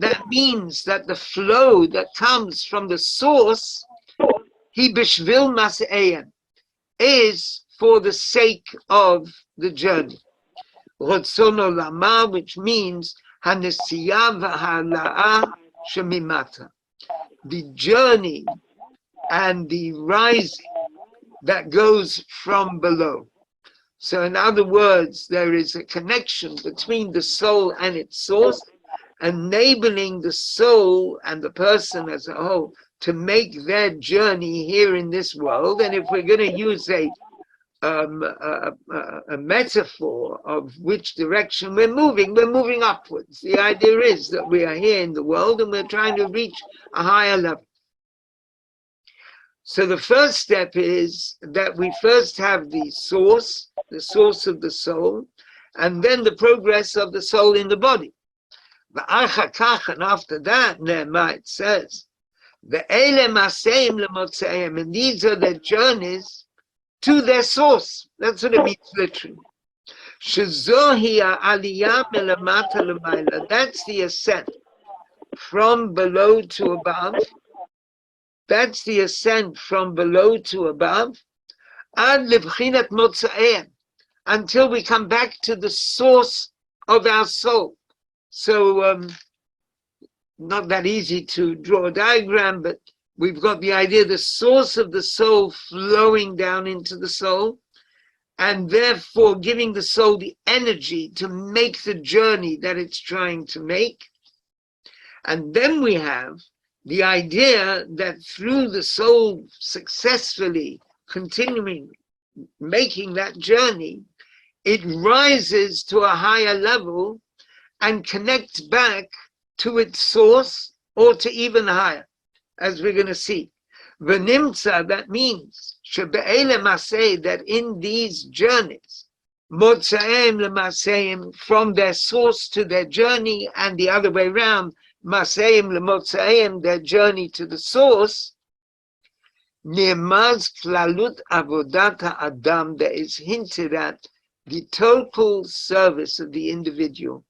That means that the flow that comes from the source, is for the sake of the journey. Which means the journey and the rising that goes from below. So in other words, there is a connection between the soul and its source, enabling the soul and the person as a whole to make their journey here in this world. And if we're going to use a metaphor of which direction we're moving upwards. The idea is that we are here in the world and we're trying to reach a higher level. So the first step is that we first have the source of the soul, and then the progress of the soul in the body. And after that, Nehemiah, it says, and these are the journeys to their source. That's what it means literally. That's the ascent from below to above. That's the ascent from below to above. Until we come back to the source of our soul. So, not that easy to draw a diagram, but we've got the idea, the source of the soul flowing down into the soul, and therefore giving the soul the energy to make the journey that it's trying to make. And then we have the idea that through the soul successfully continuing making that journey, it rises to a higher level and connects back to its source or to even higher, as we're going to see. V'nimtza, that means shebe'ele maseh, that in these journeys, motzaim lemasehim, from their source to their journey, and the other way around, masehim lemotzaim, their journey to the source, nirmaz klalut avodat ha'adam, there is hinted at the total service of the individual,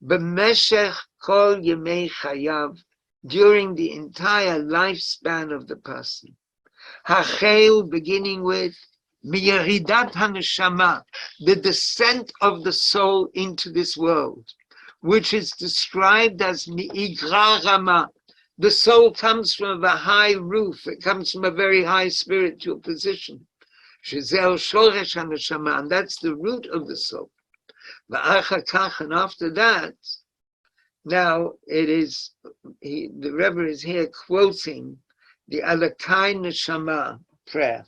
b'meshech kol yemei chayav, during the entire lifespan of the person. Hachel, beginning with miyeridat haneshama, the descent of the soul into this world, which is described as mi'igra rama. The soul comes from a high roof, it comes from a very high spiritual position. Shezel shoresh haneshama, and that's the root of the soul. And after that, now it is, the Rebbe is here quoting the Alakai Neshama prayer.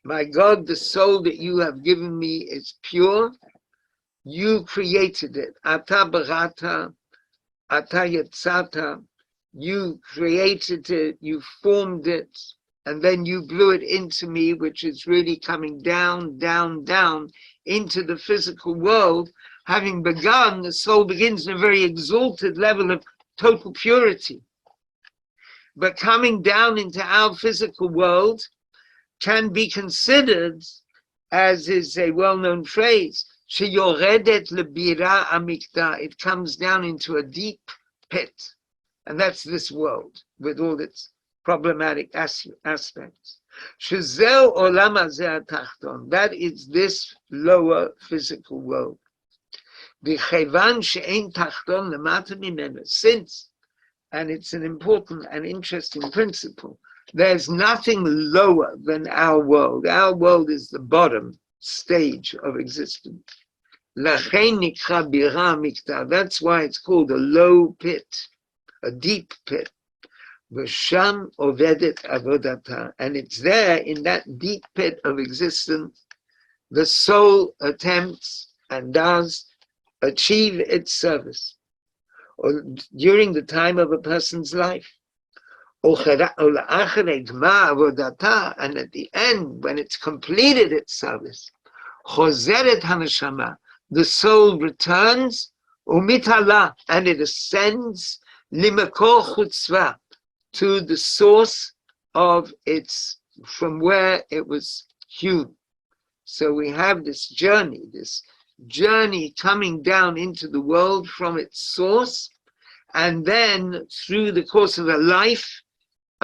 My God, the soul that you have given me is pure. You created it. Ata barata, ata yetzata. You created it, you formed it, and then you blew it into me, which is really coming down, down, down into the physical world. Having begun, the soul begins in a very exalted level of total purity. But coming down into our physical world can be considered, as is a well-known phrase, sheyoredet lebira amikta, it comes down into a deep pit. And that's this world with all its problematic aspects. Shezel olam hazeh hatachton, that is this lower physical world. Since, and it's an important and interesting principle, there's nothing lower than our world. Our world is the bottom stage of existence. That's why it's called a low pit, a deep pit. And it's there in that deep pit of existence, the soul attempts and does achieve its service, or during the time of a person's life. And at the end, when it's completed its service, the soul returns, and it ascends Limakor chutzva, to the source of its, from where it was hewn. So we have this journey coming down into the world from its source, and then through the course of a life,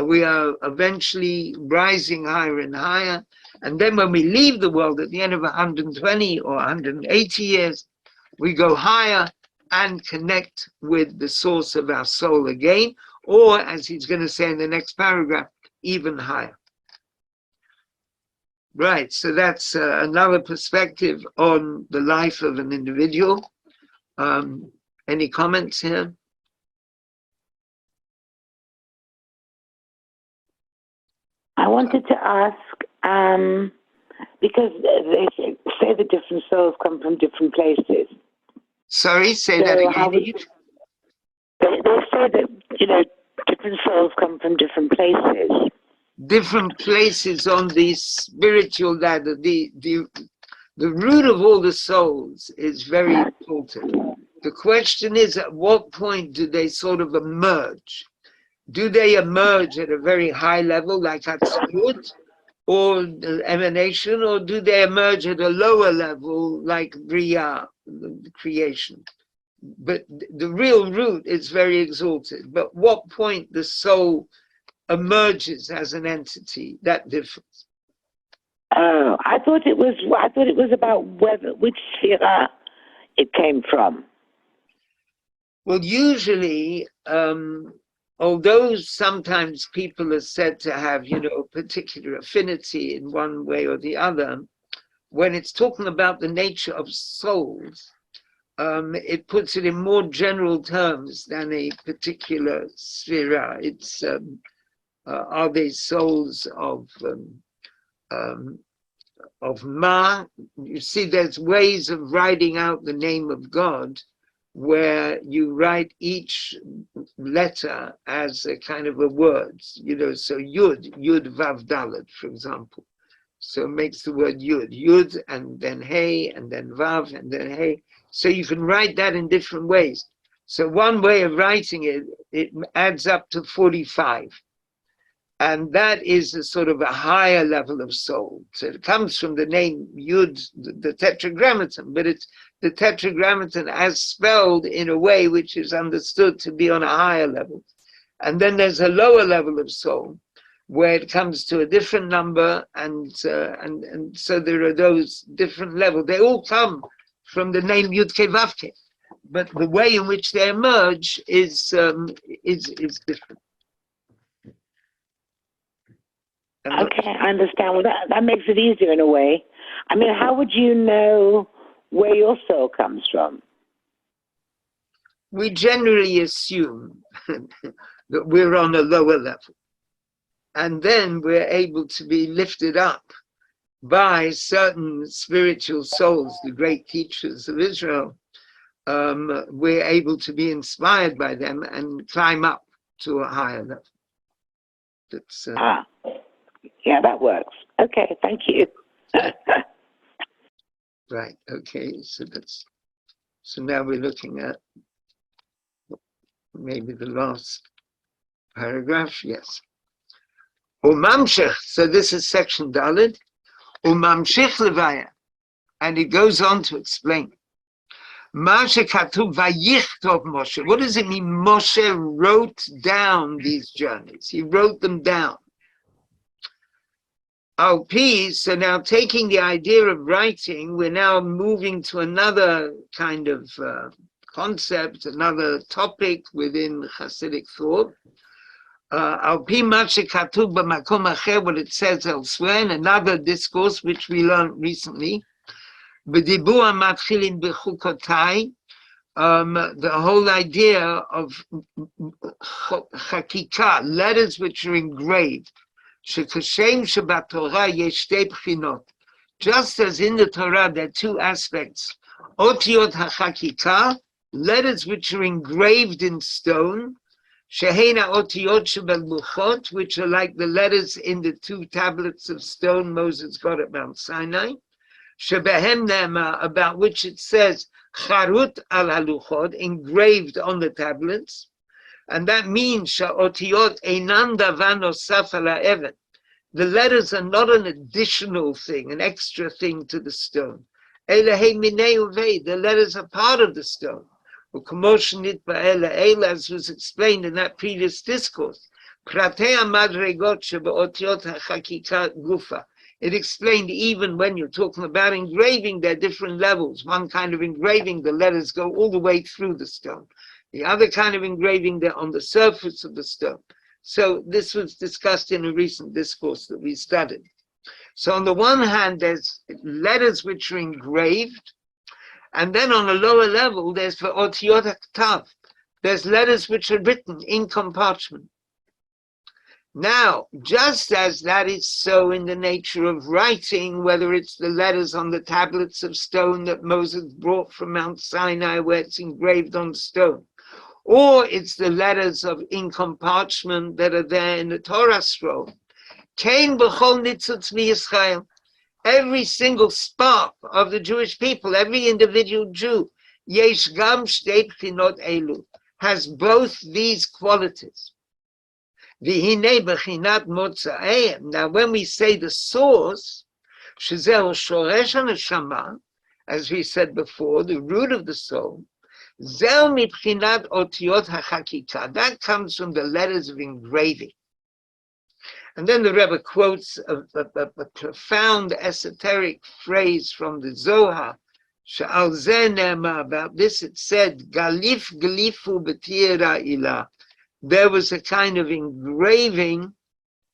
we are eventually rising higher and higher. And then when we leave the world at the end of 120 or 180 years, we go higher and connect with the source of our soul again, or as he's going to say in the next paragraph, even higher. Right, so that's another perspective on the life of an individual. Any comments here? I wanted to ask, because they say the different souls come from different places. Sorry, say that again. They say that, different souls come from different places. Different places on the spiritual ladder. The root of all the souls is very important. The question is, at what point do they sort of emerge? Do they emerge at a very high level, like Hatzlut, or emanation, or do they emerge at a lower level, like Bria, the creation? But the real root is very exalted. But what point the soul emerges as an entity, that difference? Oh, I thought it was about which sphere it came from. Well, usually, although sometimes people are said to have, a particular affinity in one way or the other, when it's talking about the nature of souls, it puts it in more general terms than a particular sphere. It's are they souls of Ma? You see, there's ways of writing out the name of God where you write each letter as a kind of a word, so Yud Vav Dalet, for example. So it makes the word Yud, and then Hey, and then Vav, and then Hey. So you can write that in different ways. So one way of writing it adds up to 45. And that is a sort of a higher level of soul. So it comes from the name Yud, the tetragrammaton, but it's the tetragrammaton as spelled in a way which is understood to be on a higher level. And then there's a lower level of soul where it comes to a different number, and so there are those different levels. They all come from the name Yud Ke Vav Ke, but the way in which they emerge is different. Okay, I understand. Well, that makes it easier in a way. I mean, how would you know where your soul comes from? We generally assume that we're on a lower level, and then we're able to be lifted up by certain spiritual souls, the great teachers of Israel. We're able to be inspired by them and climb up to a higher level. That's yeah, that works. Okay, thank you. Right. Okay. So now we're looking at maybe the last paragraph. Yes. Umamshich. So this is section Dalet. Umamshich levaya, and it goes on to explain. Moshe katuv vayichtov Moshe. What does it mean? Moshe wrote down these journeys. He wrote them down. So now taking the idea of writing, we're now moving to another kind of concept, another topic within Hasidic thought. What it says elsewhere in another discourse which we learned recently, the whole idea of chakika, letters which are engraved. Just as in the Torah there are two aspects, Otiot HaChakika, letters which are engraved in stone, Shehena Otiot Shebel, which are like the letters in the two tablets of stone Moses got at Mount Sinai, Shebehem Ne'emar, about which it says Charut al Haluchot, engraved on the tablets, And that means sha'otiyot einan davar nosaf ala even. The letters are not an additional thing, an extra thing to the stone. The letters are part of the stone. As was explained in that previous discourse. It explained even when you're talking about engraving, there are different levels. One kind of engraving, the letters go all the way through the stone. The other kind of engraving, they're on the surface of the stone. So this was discussed in a recent discourse that we studied. So on the one hand, there's letters which are engraved, and then on a lower level, there's for otiyot haktav. There's letters which are written in parchment. Now, just as that is so in the nature of writing, whether it's the letters on the tablets of stone that Moses brought from Mount Sinai, where it's engraved on stone, or it's the letters of ink on parchment that are there in the Torah scroll. Every single spark of the Jewish people, every individual Jew, yesh gam shtei bchinot elu, has both these qualities. V'hinei b'chinat motzaeim. Now, when we say the source, shezeh shoresh haneshama, as we said before, the root of the soul, zeh mibchinat otiyot hachakika. That comes from the letters of engraving. And then the Rebbe quotes a profound esoteric phrase from the Zohar. She'al zeh ne'emar, about this it said, galif galifu b'tira ilah. There was a kind of engraving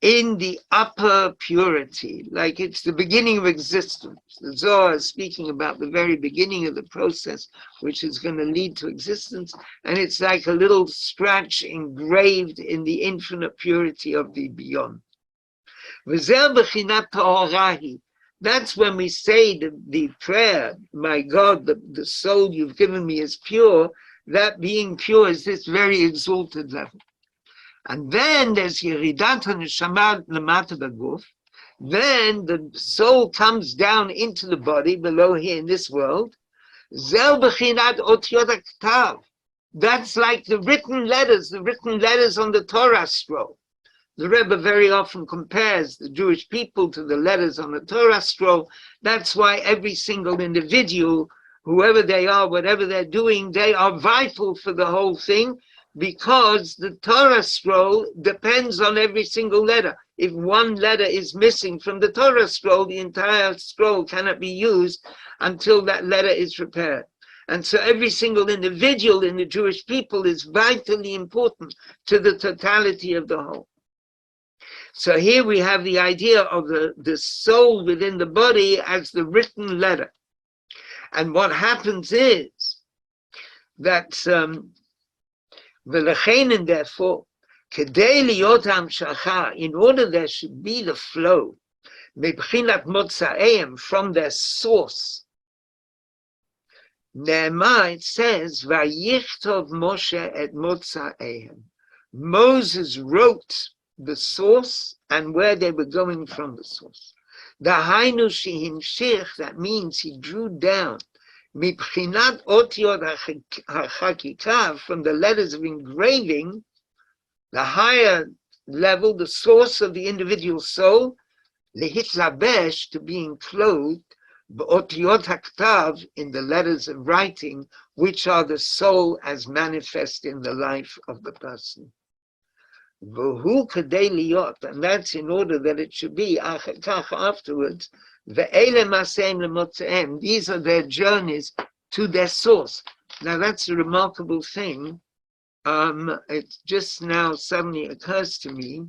in the upper purity, like it's the beginning of existence. The Zohar is speaking about the very beginning of the process, which is going to lead to existence, and it's like a little scratch engraved in the infinite purity of the beyond. That's when we say the prayer, my God, the soul you've given me is pure. That being pure is this very exalted level. And then there's Yeridat HaNeshama Lamata B'Guf. Then the soul comes down into the body below here in this world. Zel B'chinat Otiyot HaKtav. That's like the written letters on the Torah scroll. The Rebbe very often compares the Jewish people to the letters on the Torah scroll. That's why every single individual, whoever they are, whatever they're doing, they are vital for the whole thing, because the Torah scroll depends on every single letter. If one letter is missing from the Torah scroll, the entire scroll cannot be used until that letter is repaired. And so every single individual in the Jewish people is vitally important to the totality of the whole. So here we have the idea of the soul within the body as the written letter. And what happens is that v'lechein, therefore, kedei liyot hamshacha, in order there should be the flow, mebchinat motzaeim, from their source. Ne'emah, it says, vayichtov Moshe et motzaeim. Moses wrote the source and where they were going from the source. Dahainu shehimshich, that means he drew down mibchinat otiyot hachakika, from the letters of engraving, the higher level, the source of the individual soul, lehitlabesh, to be enclosed, b'otiyot haktav, in the letters of writing, which are the soul as manifest in the life of the person. V'hu kadei liyot, and that's in order that it should be afterwards. Ve'ele maseim lemotzeim, these are their journeys to their source. Now that's a remarkable thing. It just now suddenly occurs to me.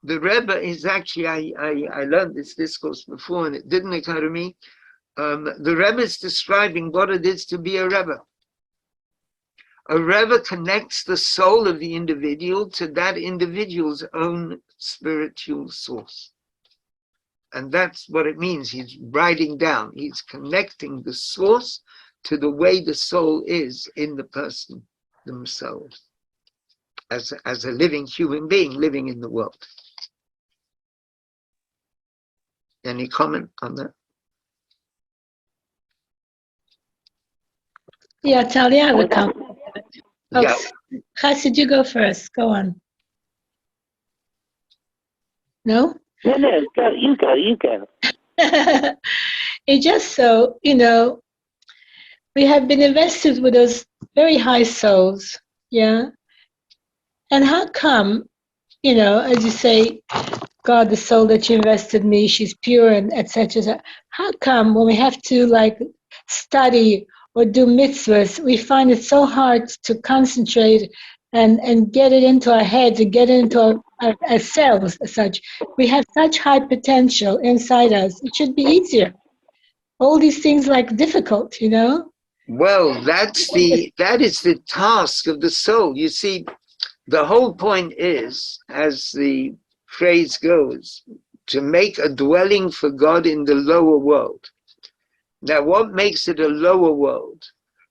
The Rebbe is actually, I learned this discourse before and it didn't occur to me. The Rebbe is describing what it is to be a Rebbe. A Rebbe connects the soul of the individual to that individual's own spiritual source. And that's what it means. He's writing down. He's connecting the source to the way the soul is in the person themselves, as a living human being living in the world. Any comment on that? Yeah, Tali, I have a comment. Yeah. Chassid, you go first. Go on. No? No, go. You go. It's just so, we have been invested with those very high souls, yeah? And how come, as you say, God, the soul that you invested in me, she's pure and etc. How come when we have to study or do mitzvahs, we find it so hard to concentrate and get it into our heads and get it into ourselves as such? We have such high potential inside us. It should be easier. All these things difficult, Well, that is the task of the soul. You see, the whole point is, as the phrase goes, to make a dwelling for God in the lower world. Now, what makes it a lower world?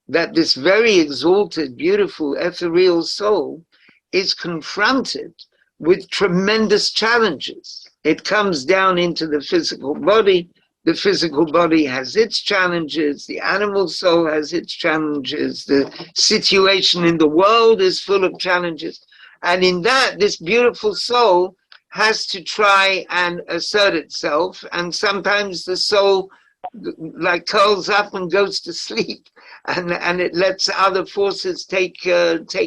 That this very exalted, beautiful, ethereal soul is confronted with tremendous challenges. It comes down into the physical body. The physical body has its challenges. The animal soul has its challenges. The situation in the world is full of challenges. And in that, this beautiful soul has to try and assert itself. And sometimes the soul curls up and goes to sleep. And it lets other forces take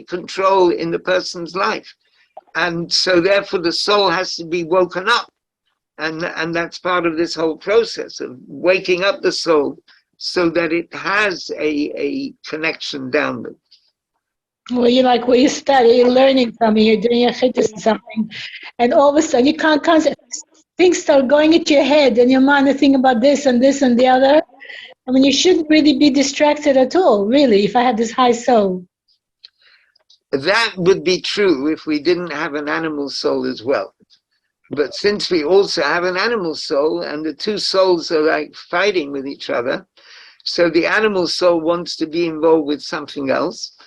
control in the person's life. And so therefore the soul has to be woken up. And that's part of this whole process of waking up the soul so that it has a connection downward. Well, where you study, you're learning something, you're doing a chittus or something, and all of a sudden you can't concentrate. Things start going into your head and your mind to think about this and this and the other. I mean, you shouldn't really be distracted at all, really, if I had this high soul. That would be true if we didn't have an animal soul as well. But since we also have an animal soul, and the two souls are fighting with each other, so the animal soul wants to be involved with something else,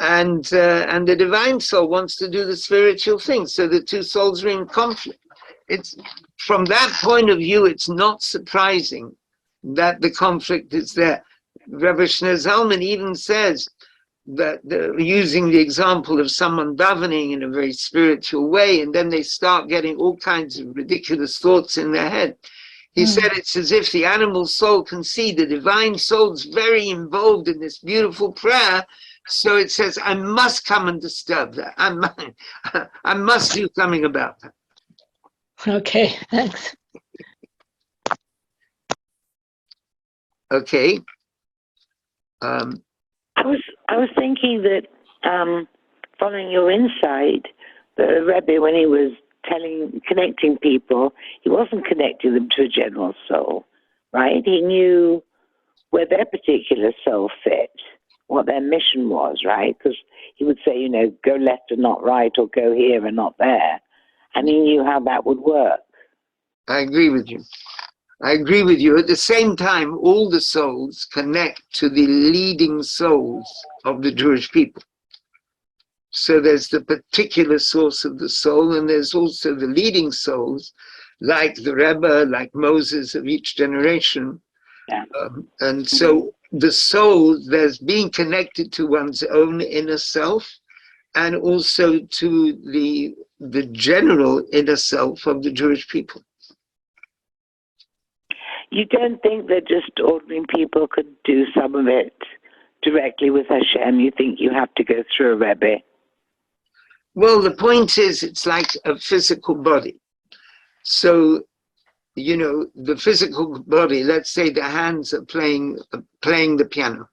and the divine soul wants to do the spiritual thing. So the two souls are in conflict. It's from that point of view, it's not surprising that the conflict is there. Rebbe Shneur Zalman even says that using the example of someone davening in a very spiritual way, and then they start getting all kinds of ridiculous thoughts in their head. He said it's as if the animal soul can see the divine soul's very involved in this beautiful prayer, so it says, I must come and disturb that. I must do something about that. Okay, thanks. Okay. I was thinking that following your insight, the Rebbe, when he was connecting people, he wasn't connecting them to a general soul, right? He knew where their particular soul fit, what their mission was, right? Because he would say, go left and not right, or go here and not there. And he knew how that would work. I agree with you. At the same time, all the souls connect to the leading souls of the Jewish people. So there's the particular source of the soul, and there's also the leading souls, like the Rebbe, like Moses of each generation. Yeah. And so the soul, there's being connected to one's own inner self, and also to the general inner self of the Jewish people. You don't think that just ordinary people could do some of it directly with Hashem? You think you have to go through a Rebbe? Well, the point is, it's like a physical body. So, the physical body, let's say the hands are playing the piano.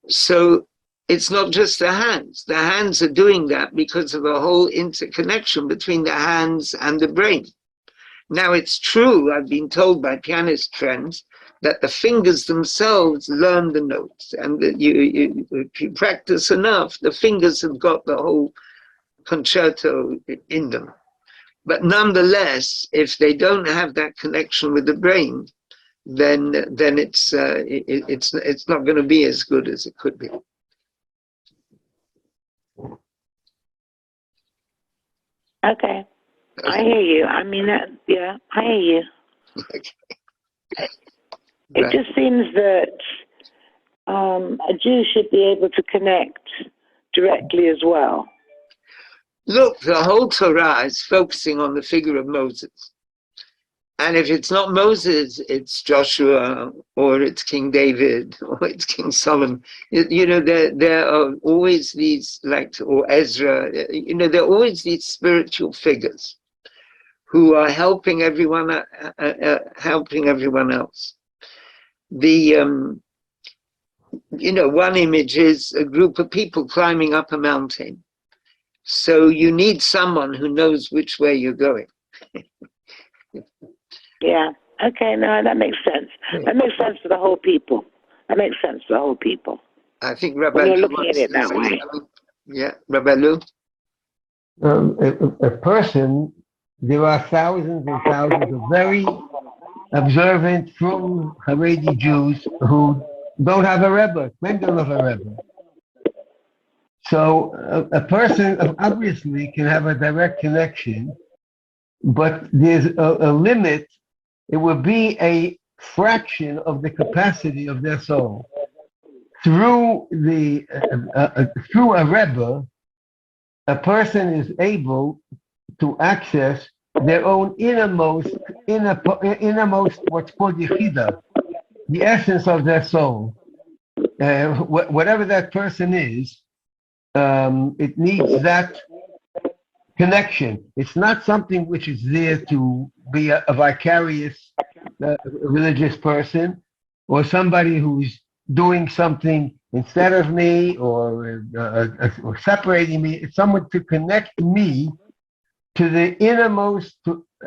So it's not just the hands. The hands are doing that because of a whole interconnection between the hands and the brain. Now, it's true, I've been told by pianist friends, that the fingers themselves learn the notes, and that if you practice enough, the fingers have got the whole concerto in them. But nonetheless, if they don't have that connection with the brain, then it's not going to be as good as it could be. Okay. I hear you. I mean, I hear you. Okay. It Right. just seems that a Jew should be able to connect directly as well? Look, the whole Torah is focusing on the figure of Moses. And if it's not Moses, it's Joshua, or it's King David, or it's King Solomon. There are always these, or Ezra, there are always these spiritual figures who are helping everyone else. One image is a group of people climbing up a mountain. So you need someone who knows which way you're going. Yeah. Okay. No, that makes sense. That makes sense for the whole people. I think Rabbi when you're Lou looking at it that way. Yeah, Rabbi Lou. A person, there are thousands and thousands of very observant, true Haredi Jews who don't have a Rebbe, claim don't have a Rebbe. So a person obviously can have a direct connection, but there's a limit. It would be a fraction of the capacity of their soul. Through through a Rebbe, a person is able to access their own innermost what's called Yechida, the essence of their soul. Whatever that person is, it needs that connection. It's not something which is there to be a vicarious religious person, or somebody who's doing something instead of me, or separating me. It's someone to connect me to the innermost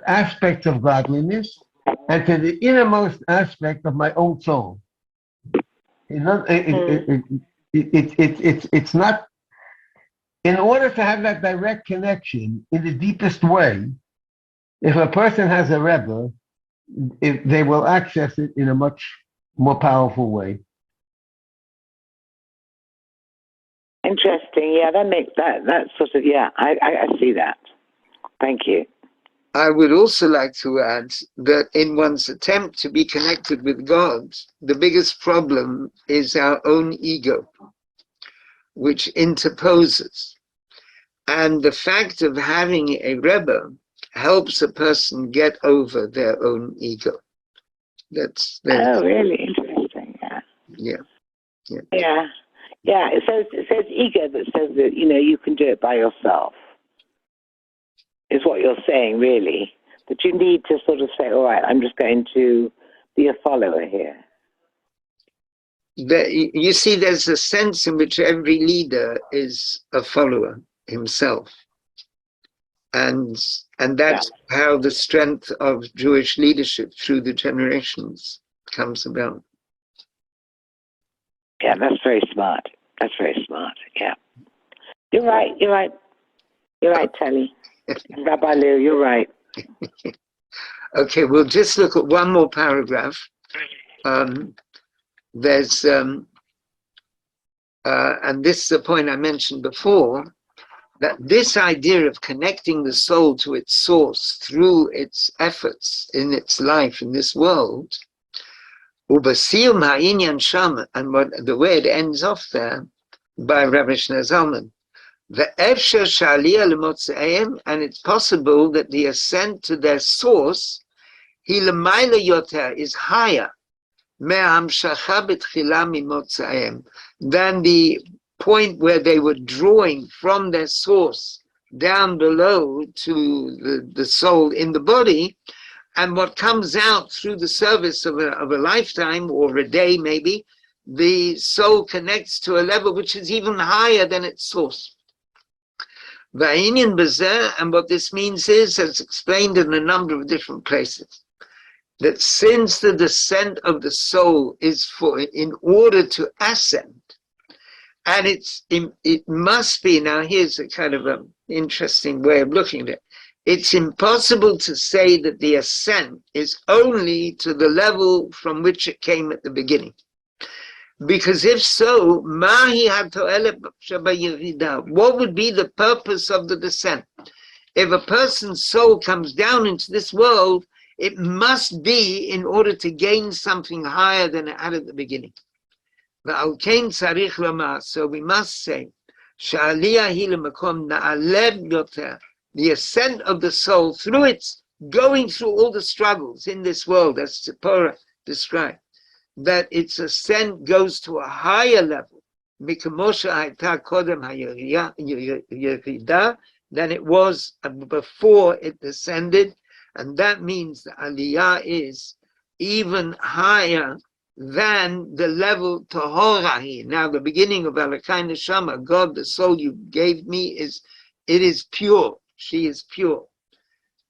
aspects of godliness and to the innermost aspect of my own soul. It's not. In order to have that direct connection in the deepest way, if a person has a Rebbe, they will access it in a much more powerful way. Interesting. Yeah, that makes that sort of, yeah, I see that. Thank you. I would also like to add that in one's attempt to be connected with God, the biggest problem is our own ego, which interposes. And the fact of having a Rebbe helps a person get over their own ego. That's really interesting. Yeah. It says ego that says that you can do it by yourself. Is what you're saying, really? That you need to sort of say, all right, I'm just going to be a follower here. You see, there's a sense in which every leader is a follower himself. And that's how the strength of Jewish leadership through the generations comes about. Yeah, that's very smart. Yeah. You're right, Tali. Rabbi Lou, you're right. Okay, we'll just look at one more paragraph. There's, and this is the point I mentioned before, that this idea of connecting the soul to its source through its efforts in its life in this world, ubasiyum ha'inyan sham, and the way it ends off there by Rabbi Shneur Zalman, ve'efsher sha'aliyah lemotzeim, and it's possible that the ascent to their source, hi l'mayla yoter, is higher me'hamshacha b'tchila mimotzeim, than the point where they were drawing from their source down below to the soul in the body, and what comes out through the service of a lifetime or a day maybe, the soul connects to a level which is even higher than its source. And what this means is, as explained in a number of different places, that since the descent of the soul is in order to ascend, and it must be, now here's a kind of an interesting way of looking at it. It's impossible to say that the ascent is only to the level from which it came at the beginning. Because if so, what would be the purpose of the descent? If a person's soul comes down into this world, it must be in order to gain something higher than it had at the beginning. So we must say The ascent of the soul through its going through all the struggles in this world, as Torah described, that its ascent goes to a higher level than it was before it descended. And that means the aliyah is even higher than the level Tohorahi. Now, the beginning of Alakai Neshama, God, the soul you gave me, it is pure. She is pure.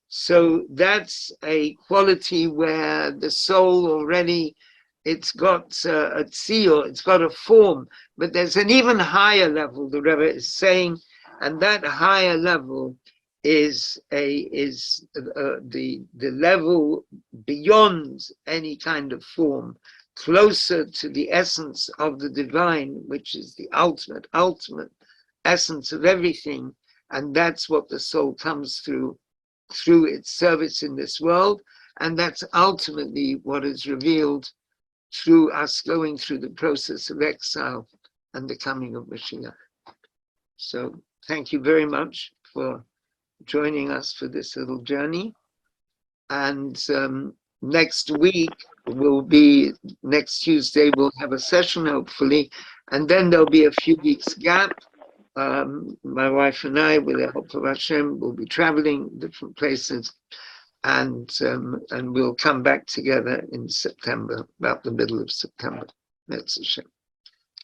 So that's a quality where the soul already, it's got a tzio, it's got a form, but there's an even higher level, the Rebbe is saying, and that higher level is the level beyond any kind of form, closer to the essence of the divine, which is the ultimate essence of everything. And that's what the soul comes through its service in this world. And that's ultimately what is revealed through us going through the process of exile and the coming of Mashiach. So thank you very much for joining us for this little journey. And next Tuesday, we'll have a session, hopefully, and then there'll be a few weeks gap. My wife and I, with the help of Hashem, will be traveling different places, and we'll come back together in September, about the middle of September. That's Hashem.